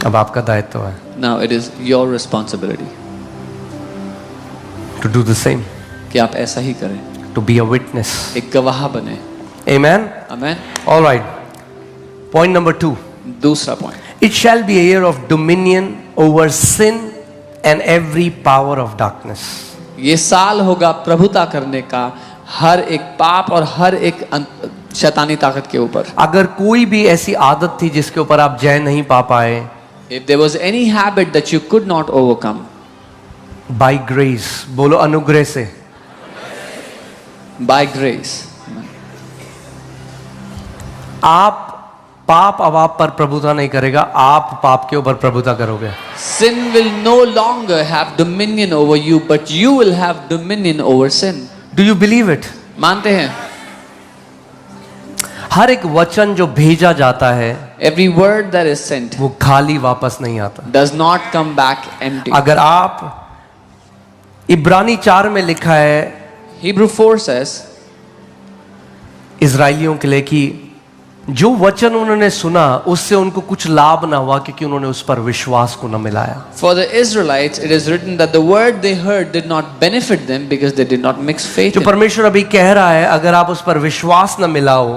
Speaker 1: अब आपका दायित्व है
Speaker 2: Now it is your responsibility
Speaker 1: to do the same,
Speaker 2: कि आप ऐसा ही करें,
Speaker 1: to be a witness.
Speaker 2: एक गवाह बने.
Speaker 1: Amen?
Speaker 2: Amen.
Speaker 1: All right. Point number 2.
Speaker 2: दूसरा point.
Speaker 1: It shall be a year of dominion over sin and every power of darkness.
Speaker 2: ये साल होगा प्रभुता करने का हर एक पाप और हर एक शैतानी ताकत के ऊपर.
Speaker 1: अगर कोई भी ऐसी आदत थी जिसके ऊपर आप जय नहीं पा पाए,
Speaker 2: If there was any habit that you could not overcome,
Speaker 1: by grace, बोलो अनुग्रह से,
Speaker 2: by grace,
Speaker 1: आप पाप अब आप पर प्रभुता नहीं करेगा, आप पाप के ऊपर प्रभुता करोगे।
Speaker 2: sin will no longer have dominion over you, but you will have dominion over sin.
Speaker 1: Do you believe it?
Speaker 2: मानते हैं?
Speaker 1: हर एक वचन जो भेजा जाता है
Speaker 2: Every word that is sent
Speaker 1: वो खाली वापस नहीं आता।
Speaker 2: does not come back empty.
Speaker 1: अगर आप इब्रानी 4 में लिखा है
Speaker 2: Hebrew 4 says,
Speaker 1: इजराइलियों के लिए कि जो वचन उन्होंने सुना उससे उनको कुछ लाभ ना हुआ क्योंकि उन्होंने उस पर विश्वास को न मिलाया.
Speaker 2: For the Israelites, it is written that the word they heard did not benefit them because they did not mix faith
Speaker 1: जो
Speaker 2: in.
Speaker 1: परमेश्वर अभी कह रहा है, अगर आप उस पर विश्वास न मिलाओ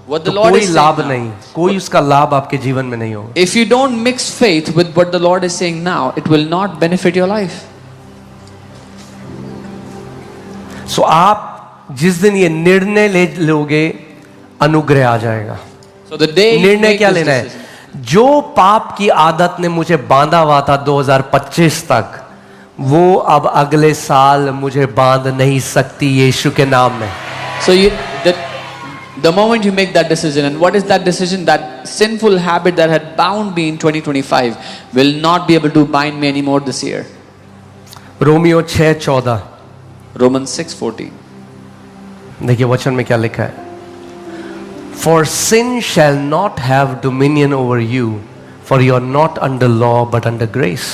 Speaker 2: What
Speaker 1: तो
Speaker 2: the Lord
Speaker 1: कोई
Speaker 2: is saying
Speaker 1: लाभ
Speaker 2: now.
Speaker 1: नहीं, कोई उसका लाभ आपके जीवन में नहीं होगा.
Speaker 2: If you don't mix faith with what the Lord is saying now, it will not benefit your life.
Speaker 1: सो आप जिस दिन ये निर्णय ले लोगे, अनुग्रह आ जाएगा.
Speaker 2: So the day you
Speaker 1: निर्णय
Speaker 2: make
Speaker 1: क्या
Speaker 2: this
Speaker 1: लेना है?
Speaker 2: decision,
Speaker 1: जो पाप की आदत ने मुझे बांधा हुआ था 2025 तक, वो अब अगले साल मुझे बांध नहीं सकती यीशु के नाम में.
Speaker 2: so the moment you make that decision, and what is that decision? That sinful habit that had bound me in 2025 will not be able to bind me anymore this year.
Speaker 1: Romeo 6:14
Speaker 2: Romans 6:14.
Speaker 1: देखिए वचन में क्या लिखा है. For sin shall not have dominion over you, for you are not under law but under grace.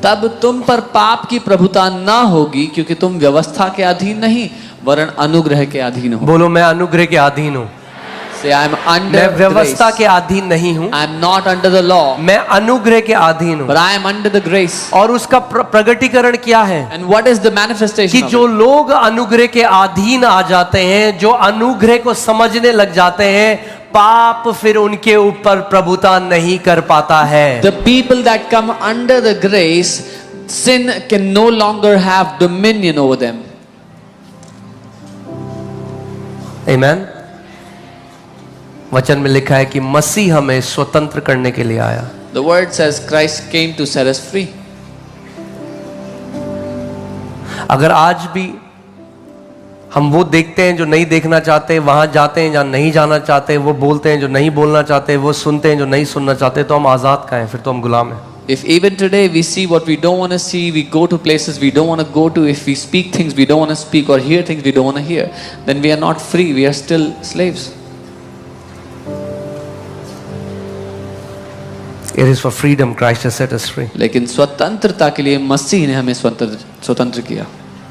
Speaker 2: तब तुम पर पाप की प्रभुता ना होगी क्योंकि तुम व्यवस्था के अधीन नहीं वरन अनुग्रह के अधीन हो.
Speaker 1: बोलो मैं अनुग्रह के अधीन हूं.
Speaker 2: Say I am under
Speaker 1: मैं
Speaker 2: grace.
Speaker 1: व्यवस्था के अधीन नहीं हूं,
Speaker 2: I am not under the law,
Speaker 1: मैं अनुग्रह के अधीन हूं.
Speaker 2: but I am under the grace.
Speaker 1: और उसका प्रगटीकरण क्या है
Speaker 2: And what is the manifestation
Speaker 1: कि
Speaker 2: of
Speaker 1: जो
Speaker 2: it?
Speaker 1: लोग अनुग्रह के अधीन आ जाते हैं, जो अनुग्रह को समझने लग जाते हैं, पाप फिर उनके ऊपर प्रभुता नहीं कर पाता है.
Speaker 2: The people that come under the grace, sin can no longer have dominion over them.
Speaker 1: Amen. वचन में लिखा है कि मसीह हमें स्वतंत्र करने के लिए आया.
Speaker 2: The word says Christ came to set us free.
Speaker 1: अगर आज भी हम वो देखते हैं जो नहीं देखना चाहते, वहां जाते हैं जहां नहीं जाना चाहते, वो बोलते हैं जो नहीं बोलना चाहते, वो सुनते हैं जो नहीं सुनना चाहते, तो हम आजाद का हैं, फिर तो हम गुलाम हैं.
Speaker 2: If even today we see what we don't want to see, we go to places we don't want to go to, if we speak things we don't want to speak or hear things we don't want to hear, then we are not free, we are still slaves.
Speaker 1: It is for freedom Christ has set us free.
Speaker 2: लेकिन स्वतंत्रता के लिए मसीह ने हमें स्वतंत्र किया.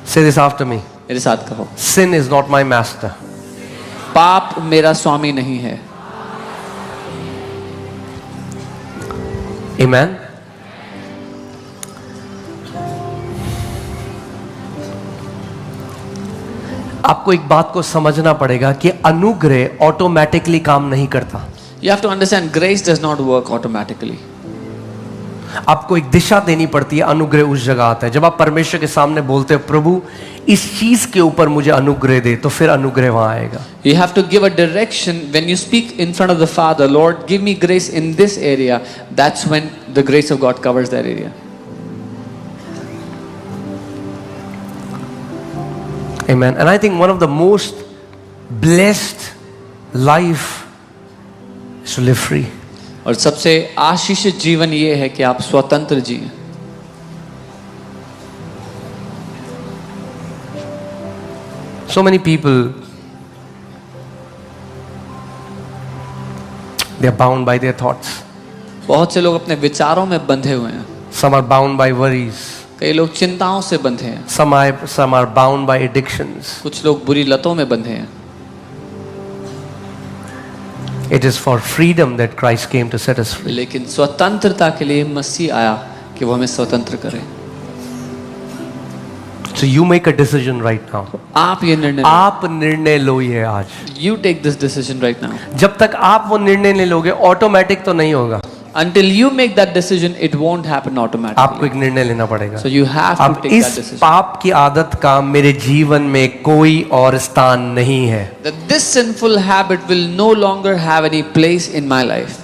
Speaker 1: Say this after me.
Speaker 2: मेरे साथ कहो.
Speaker 1: Sin is not my master.
Speaker 2: पाप मेरा स्वामी नहीं है.
Speaker 1: Amen. आपको एक बात को समझना पड़ेगा कि अनुग्रह ऑटोमेटिकली काम नहीं करता.
Speaker 2: You have to understand, grace does not work automatically.
Speaker 1: आपको एक दिशा देनी पड़ती है. अनुग्रह उस जगह आता है जब आप परमेश्वर के सामने बोलते हो, प्रभु इस चीज के ऊपर मुझे अनुग्रह दे, तो फिर अनुग्रह वहां आएगा.
Speaker 2: You have to give a direction when you speak in front of the Father. Lord, give me grace in this area. That's when the grace of God covers that area.
Speaker 1: Amen. And I think one of the most blessed life is to live free.
Speaker 2: और सबसे आशीषित जीवन ये है कि आप स्वतंत्र जिए.
Speaker 1: So many people, they are bound by their thoughts.
Speaker 2: बहुत से लोग अपने विचारों में बंधे हुए हैं.
Speaker 1: Some are bound by worries.
Speaker 2: कई लोग चिंताओं से बंधे हैं.
Speaker 1: Some are bound by addictions.
Speaker 2: कुछ लोग बुरी लतों में बंधे हैं.
Speaker 1: It is for freedom that Christ came to set us free.
Speaker 2: लेकिन स्वतंत्रता के लिए मसीह आया कि वो हमें स्वतंत्र करे.
Speaker 1: So you make a decision right now.
Speaker 2: आप ये निर्णय लो.
Speaker 1: आप निर्णय लो ये आज.
Speaker 2: You take this decision right now.
Speaker 1: जब तक आप वो निर्णय नहीं लोगे, ऑटोमेटिक तो नहीं होगा.
Speaker 2: Until you make that decision, it won't happen automatically.
Speaker 1: आपको एक निर्णय लेना पड़ेगा.
Speaker 2: So you have to
Speaker 1: अब
Speaker 2: take that
Speaker 1: इस
Speaker 2: decision.
Speaker 1: पाप की आदत का मेरे जीवन में कोई और स्थान नहीं है.
Speaker 2: That this sinful habit will no longer have any place in my life.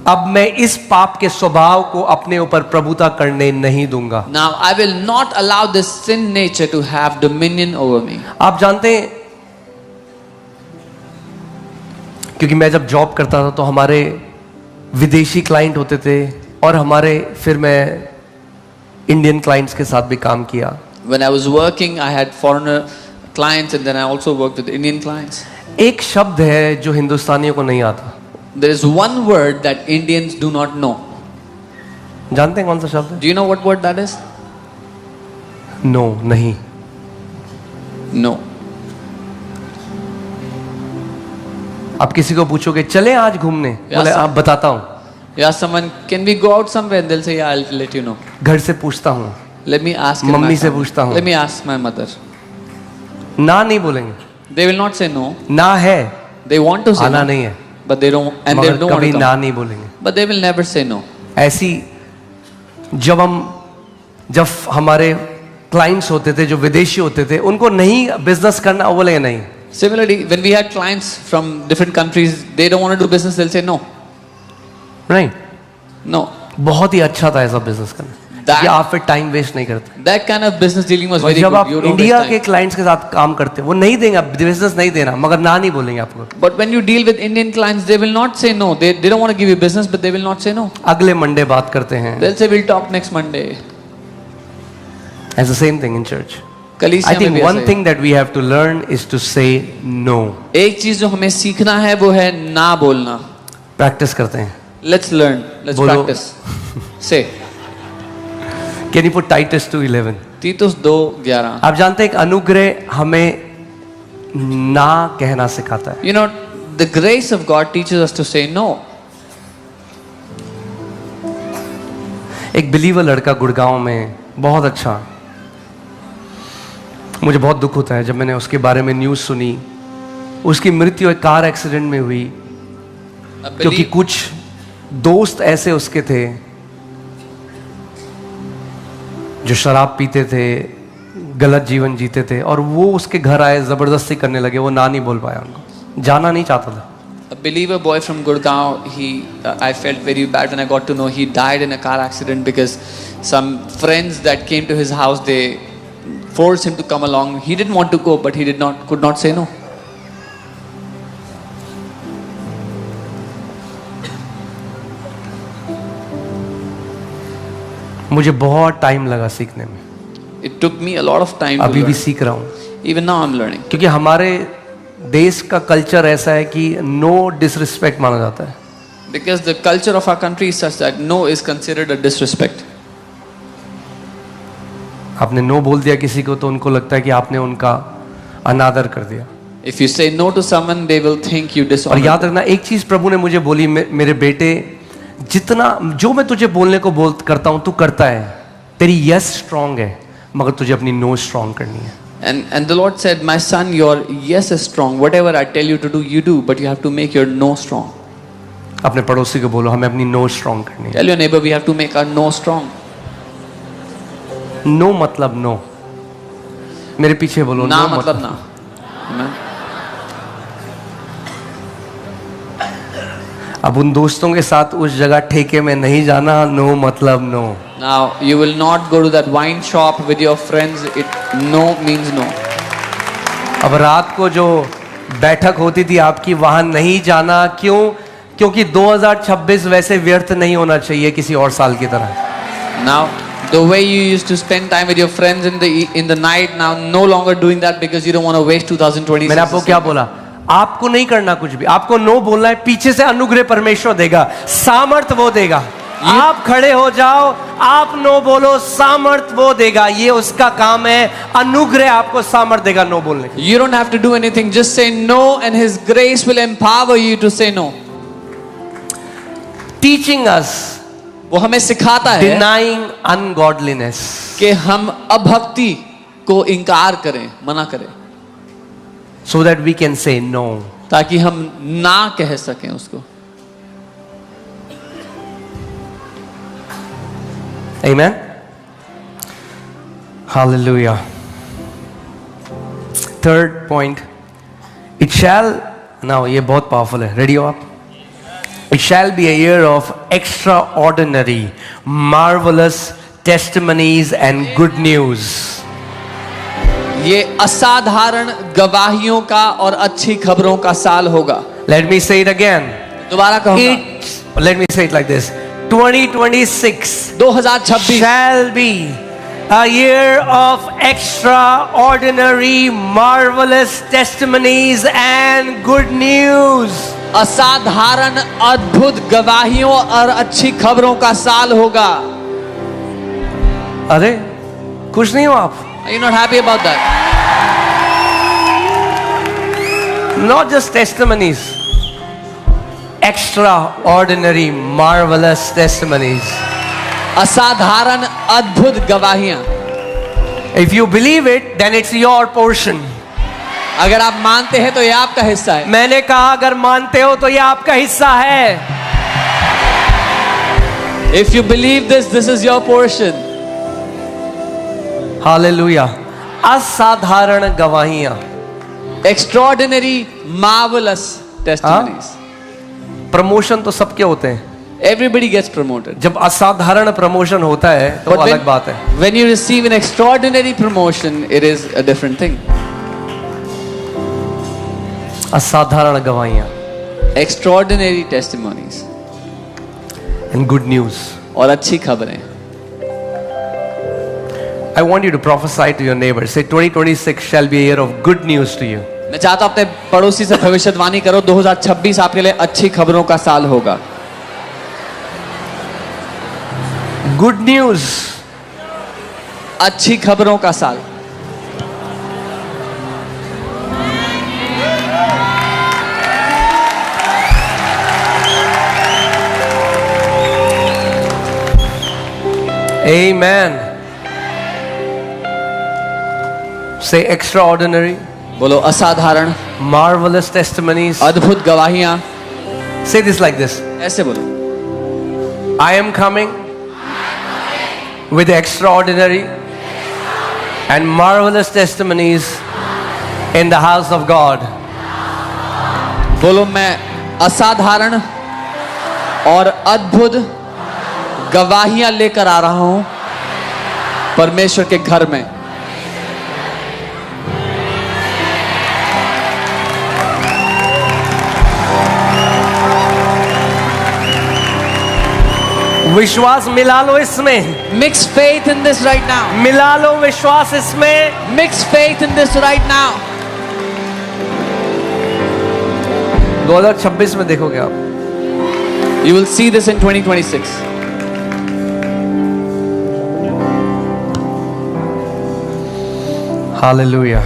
Speaker 1: अब मैं इस पाप के स्वभाव को अपने ऊपर प्रभुता करने नहीं दूंगा.
Speaker 2: Now I will not allow this sin nature to have dominion over me.
Speaker 1: आप जानते हैं, क्योंकि मैं जब जॉब करता था तो हमारे विदेशी क्लाइंट होते थे और हमारे फिर मैं इंडियन क्लाइंट्स के साथ भी काम किया.
Speaker 2: When I was working, I had foreigner clients and then I also worked with Indian clients.
Speaker 1: एक शब्द है जो हिंदुस्तानियों को नहीं आता.
Speaker 2: There is one word that Indians do not know.
Speaker 1: जानते हैं कौन सा शब्द है?
Speaker 2: Do you know what word that is?
Speaker 1: No, नहीं.
Speaker 2: No.
Speaker 1: आप किसी को पूछोगे चले आज घूमने, बोले
Speaker 2: sir.
Speaker 1: आप बताता हूँ,
Speaker 2: You ask someone, can we go out somewhere? And they'll say, yeah, I'll let you know.
Speaker 1: घर से पूछता हूँ,
Speaker 2: Let me ask in
Speaker 1: mummy
Speaker 2: my
Speaker 1: से
Speaker 2: family.
Speaker 1: पूछता हूँ।
Speaker 2: Let me ask my mother.
Speaker 1: ना नहीं बोलेंगे,
Speaker 2: They will not say no.
Speaker 1: ना है,
Speaker 2: They want to say
Speaker 1: आना
Speaker 2: no,
Speaker 1: नहीं है,
Speaker 2: but they don't, and they
Speaker 1: मगर
Speaker 2: don't want
Speaker 1: कभी
Speaker 2: to
Speaker 1: ना
Speaker 2: come.
Speaker 1: नहीं बोलेंगे।
Speaker 2: But they will never say no.
Speaker 1: ऐसी जब हमारे क्लाइंट्स होते थे जो विदेशी होते थे, उनको नहीं बिजनेस करना, वो बोलेंगे नहीं।
Speaker 2: Similarly, when we had clients from different countries, they don't want to do business, they'll say no.
Speaker 1: नहीं,
Speaker 2: No.
Speaker 1: बहुत ही अच्छा था ऐसा बिजनेस करना, कि आप फिर टाइम वेस्ट नहीं करते।
Speaker 2: That kind of business dealing was
Speaker 1: और
Speaker 2: very
Speaker 1: जब
Speaker 2: good.
Speaker 1: आप
Speaker 2: You don't
Speaker 1: इंडिया
Speaker 2: waste
Speaker 1: के
Speaker 2: time.
Speaker 1: क्लाइंट्स के साथ काम करते हैं, वो नहीं देंगे, बिजनेस नहीं देना, मगर ना नहीं बोलेंगे आपको।
Speaker 2: But when you deal with Indian clients, they will not say no. They don't want to give you business, but they will not say no.
Speaker 1: अगले मंडे बात करते हैं।
Speaker 2: They'll say, we'll talk next Monday.
Speaker 1: As the same thing in church. I
Speaker 2: कलीसिया में
Speaker 1: think
Speaker 2: भी
Speaker 1: one
Speaker 2: ऐसा ही।
Speaker 1: thing that we have to learn is to say no.
Speaker 2: एक चीज जो हमें सीखना है वो है ना बोलना.
Speaker 1: प्रैक्टिस करते हैं।
Speaker 2: Let's learn. Let's
Speaker 1: बोलो।
Speaker 2: practice. Say.
Speaker 1: Can you put Titus 2:11?
Speaker 2: तीतुस 2:11.
Speaker 1: आप जानते हैं एक अनुग्रह हमें ना कहना सिखाता है।
Speaker 2: You know, the grace of God teaches us to say no.
Speaker 1: एक बिलीवर लड़का गुड़गांव में, बहुत अच्छा, मुझे बहुत दुख होता है जब मैंने उसके बारे में न्यूज़ सुनी। उसकी मृत्यु एक कार एक्सीडेंट में हुई, क्योंकि कुछ दोस्त ऐसे उसके थे जो शराब पीते थे, गलत जीवन जीते थे, और वो उसके घर आए, जबरदस्ती करने लगे। वो ना नहीं बोल पाया, उनको जाना नहीं चाहता था।
Speaker 2: A believer boy from Gurgaon, I felt very bad when I got to know he died in a car accident because some friends that came to his house, they forced him to come along. He didn't want to go, but he could not say no.
Speaker 1: मुझे बहुत टाइम लगा सीखने में,
Speaker 2: It took me a lot of time to
Speaker 1: अभी भी
Speaker 2: learn.
Speaker 1: सीख रहा हूँ,
Speaker 2: Even now I'm learning.
Speaker 1: क्योंकि हमारे देश का कल्चर ऐसा है कि नो डिसरिस्पेक्ट माना जाता है।
Speaker 2: Because the culture of our country is such that no is considered a disrespect.
Speaker 1: आपने नो बोल दिया किसी को तो उनको लगता है कि आपने उनका अनादर कर दिया।
Speaker 2: If you say no to someone, they will think you
Speaker 1: और
Speaker 2: dishonor.
Speaker 1: याद रखना, एक चीज प्रभु ने मुझे बोली, मेरे बेटे, जितना जो मैं तुझे बोलने को करता हूं तू करता है, तेरी यस स्ट्रांग है, मगर तुझे अपनी नो स्ट्रांग करनी है।
Speaker 2: And the Lord said, my son, your yes is strong. Whatever I tell you to do, you do, but you have to make your no strong.
Speaker 1: अपने पड़ोसी को बोलो, हमें अपनी नो स्ट्रांग करनी है।
Speaker 2: Tell your neighbor, we have to make our no strong.
Speaker 1: No मतलब नो, मेरे पीछे बोलो,
Speaker 2: ना
Speaker 1: नो
Speaker 2: मतलब ना. Amen.
Speaker 1: अब उन दोस्तों के साथ उस जगह ठेके में नहीं जाना, नो मतलब no.
Speaker 2: Now, you will not go to that wine shop with your friends. No means no.
Speaker 1: अब रात को जो बैठक होती थी आपकी, वहां नहीं जाना, क्यों? क्योंकि 2026 वैसे व्यर्थ नहीं होना चाहिए किसी और साल की तरह।
Speaker 2: Now, the way you used to spend time with your friends in the night, now no longer doing that because you don't want to waste 2026.
Speaker 1: मैंने आपको क्या बोला? आपको नहीं करना कुछ भी, आपको नो बोलना है। पीछे से अनुग्रह परमेश्वर देगा, सामर्थ वो देगा। आप खड़े हो जाओ, आप नो बोलो, सामर्थ वो देगा। ये उसका काम है, अनुग्रह आपको सामर्थ देगा नो बोलने की।
Speaker 2: You don't have to do anything. Just say no, and His grace will empower you to say no.
Speaker 1: Teaching us,
Speaker 2: वो हमें सिखाता है
Speaker 1: डिनाइंग अनगॉडलीनेस,
Speaker 2: कि हम अभक्ति को इनकार करें, मना करें,
Speaker 1: so that we can say no.
Speaker 2: ताकि हम ना कह सकें उसको।
Speaker 1: Amen. Hallelujah. Third point, it shall, now ये बहुत powerful है, ready हो आप? It shall be a year of extraordinary, marvelous testimonies and good news.
Speaker 2: ये असाधारण गवाहियों का और अच्छी खबरों का साल होगा।
Speaker 1: Let me say it again.
Speaker 2: दोबारा कहूंगा।
Speaker 1: Let me say it like this. 2026
Speaker 2: 2026
Speaker 1: shall be a year of extraordinary, marvelous testimonies and good news.
Speaker 2: असाधारण, अद्भुत गवाहियों और अच्छी खबरों का साल होगा।
Speaker 1: अरे खुश नहीं हो आप?
Speaker 2: Are you not happy about that?
Speaker 1: Not just testimonies. extraordinary, marvelous testimonies.
Speaker 2: असाधारण अद्भुत गवाहियां.
Speaker 1: If you believe it, then it's your portion.
Speaker 2: अगर आप मानते हैं तो ये आपका हिस्सा है.
Speaker 1: मैंने कहा अगर मानते हो तो ये आपका हिस्सा है.
Speaker 2: If you believe this, this is your portion.
Speaker 1: Hallelujah. असाधारण गवाहियां.
Speaker 2: Extraordinary, marvelous testimonies.
Speaker 1: प्रमोशन तो सबके होते हैं.
Speaker 2: Everybody gets promoted.
Speaker 1: जब असाधारण प्रमोशन होता है तो
Speaker 2: But
Speaker 1: अलग बात है.
Speaker 2: when you receive an extraordinary promotion, it is a different thing.
Speaker 1: असाधारण गवाहियां.
Speaker 2: Extraordinary testimonies.
Speaker 1: And good news.
Speaker 2: और अच्छी खबरें.
Speaker 1: I want you to prophesy to your neighbor. Say 2026 shall be a year of good news to you.
Speaker 2: मैं चाहता हूं अपने पड़ोसी से भविष्यवाणी करो, 2026 आपके लिए अच्छी खबरों का साल होगा.
Speaker 1: Good news.
Speaker 2: अच्छी खबरों का साल.
Speaker 1: Amen. Say extraordinary,
Speaker 2: बोलो असाधारण,
Speaker 1: marvelous testimonies.
Speaker 2: अद्भुत गवाहियां.
Speaker 1: Say this like this.
Speaker 2: ऐसे बोलो.
Speaker 1: I am coming with extraordinary and marvelous testimonies in the house of God.
Speaker 2: बोलो मैं असाधारण और अद्भुत गवाहियां लेकर आ रहा हूं परमेश्वर के घर में.
Speaker 1: विश्वास मिला लो इसमें.
Speaker 2: Mix faith in this right now.
Speaker 1: मिला लो विश्वास इसमें.
Speaker 2: Mix faith in this right now.
Speaker 1: 2026 में देखोगे आप.
Speaker 2: You will see this in 2026.
Speaker 1: Hallelujah.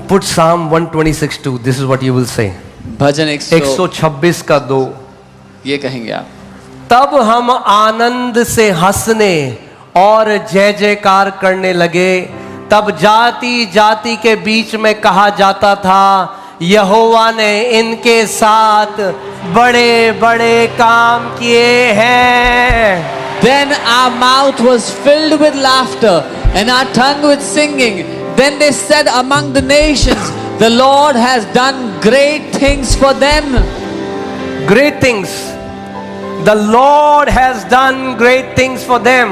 Speaker 1: Put Psalm 126:2. This is what you will say.
Speaker 2: भजन
Speaker 1: 126 का 2.
Speaker 2: ये कहेंगे आप.
Speaker 1: तब हम आनंद से हंसने और जय जयकार करने लगे. तब जाति जाति के बीच में कहा जाता था, यहोवा ने इनके साथ बड़े बड़े काम किए हैं.
Speaker 2: Then our mouth was filled with laughter and our tongue with singing. Then they said among the nations, the Lord has done great things for them.
Speaker 1: Great things. The Lord has done great things for them.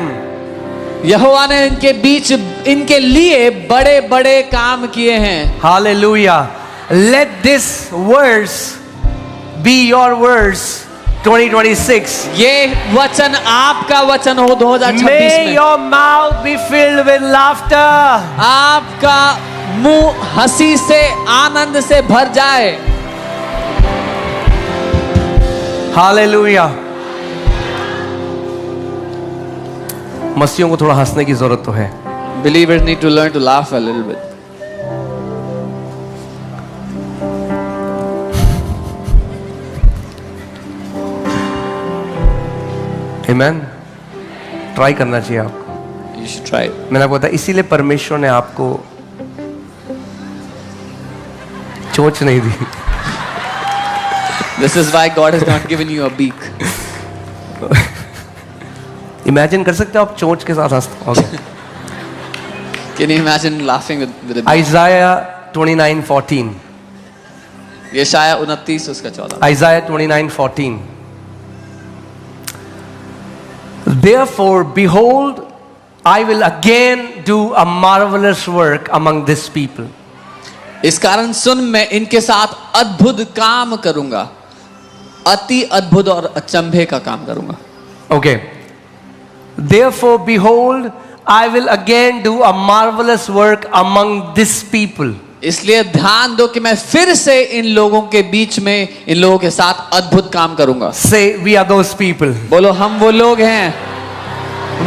Speaker 2: यहोवा ने इनके बीच इनके लिए बड़े बड़े काम किए हैं.
Speaker 1: Hallelujah. Let this verse be your verse 2026.
Speaker 2: ये वचन आपका वचन हो 2026
Speaker 1: May
Speaker 2: में.
Speaker 1: your mouth be filled with laughter.
Speaker 2: आपका मुंह हंसी से आनंद से भर जाए.
Speaker 1: Hallelujah. मसीहों को थोड़ा हंसने की जरूरत तो है.
Speaker 2: Believers need to learn to laugh a little bit.
Speaker 1: Amen. Try करना चाहिए आपको.
Speaker 2: You should try it.
Speaker 1: मैंने आपको बताया इसीलिए परमेश्वर ने आपको चोंच नहीं दी.
Speaker 2: This is why God has not given you a beak.
Speaker 1: Imagine कर सकते हो आप चोंच के साथ हंसते हो.
Speaker 2: Can you imagine laughing with a beak?
Speaker 1: Isaiah 29:14.
Speaker 2: यशाया 29 उसका 14.
Speaker 1: Isaiah 29:14. Therefore, behold, I will again do a marvelous work among this people.
Speaker 2: इस कारण सुन मैं इनके साथ अद्भुत काम करूंगा. अति अद्भुत और अचंभे का काम करूंगा.
Speaker 1: Okay. Therefore, behold, I will again do a marvelous work among this people.
Speaker 2: इसलिए ध्यान दो कि मैं फिर से इन लोगों के बीच में इन लोगों के साथ अद्भुत काम करूंगा.
Speaker 1: Say, we are those people.
Speaker 2: बोलो हम वो लोग हैं.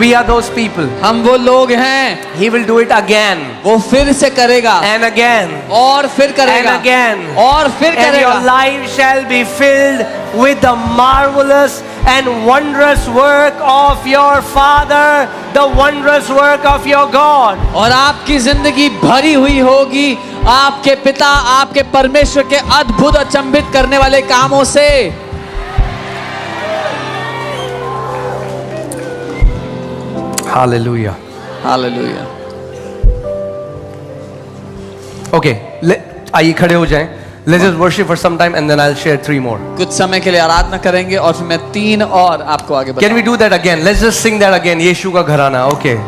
Speaker 1: We are those people.
Speaker 2: हम वो लोग हैं,
Speaker 1: He will do it again
Speaker 2: वो फिर से करेगा
Speaker 1: and again
Speaker 2: और फिर
Speaker 1: and
Speaker 2: करेगा
Speaker 1: again.
Speaker 2: और फिर
Speaker 1: And your
Speaker 2: करेगा।
Speaker 1: life shall be filled with the marvelous and wondrous work of your Father, the wondrous work of your God.
Speaker 2: और आपकी जिंदगी भरी हुई होगी आपके पिता, आपके परमेश्वर के अद्भुत अचंभित करने वाले कामों से।
Speaker 1: Hallelujah.
Speaker 2: हालेलुया।
Speaker 1: Okay, आइए खड़े हो जाएं. Let's just worship for some time and then I'll share 3 more.
Speaker 2: कुछ समय के लिए आराधना करेंगे और फिर मैं 3 और आपको आगे
Speaker 1: Can
Speaker 2: बताऊंगा।
Speaker 1: we do that again? Let's just sing that again. यीशु का घराना. Okay.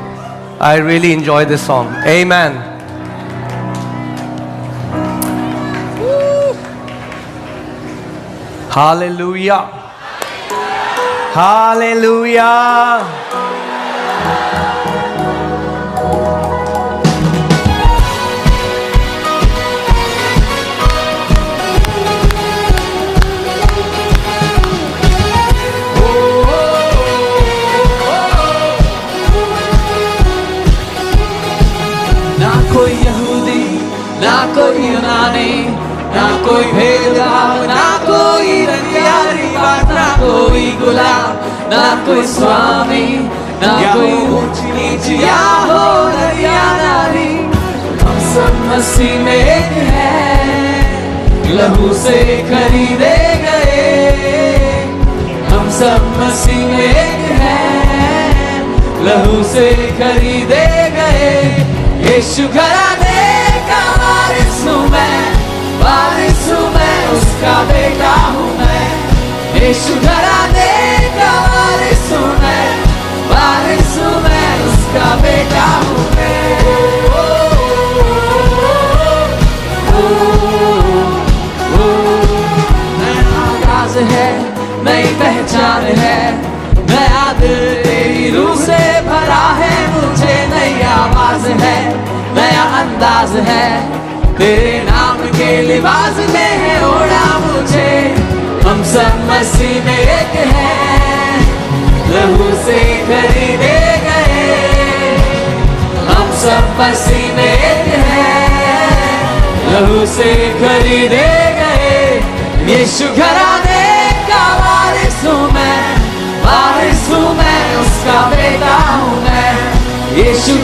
Speaker 1: I really enjoy this song. Amen. Hallelujah. Hallelujah.
Speaker 2: ना कोई यहूदी, ना कोई यूनानी, ना कोई भेदभाव, ना कोई रंगियारी बात, ना कोई गुलाम, ना कोई स्वामी, ना कोई ऊंच नीच या हो नर या नारी। हम सब मसीह में एक हैं, लहू से खरीदे गए। हम सब मसीह में एक हैं, लहू से खरीदे गए। यीशु घराने का वारिस हूँ मैं, वारिस हूँ मैं, उसका बेटा हूँ मैं। यीशु घराने का वारिस हूँ मैं, वारिस हूँ मैं, उसका बेटा हूँ मैं। नया आगाज है, नई पहचान है, नया दिल तेरी रूह से भरा है। मुझे नई आवाज है, नया अंदाज है, तेरे नाम के लिबास में है ओढ़ा मुझे। हम सब मसीह में एक हैं, लहू से खरीदे गए। हम सब मसीह में एक हैं, लहू से खरीदे गए। यीशु घराने का वारिस हूँ मैं, वारिस हूँ मैं, उसका बेटा हूँ मैं। यीशु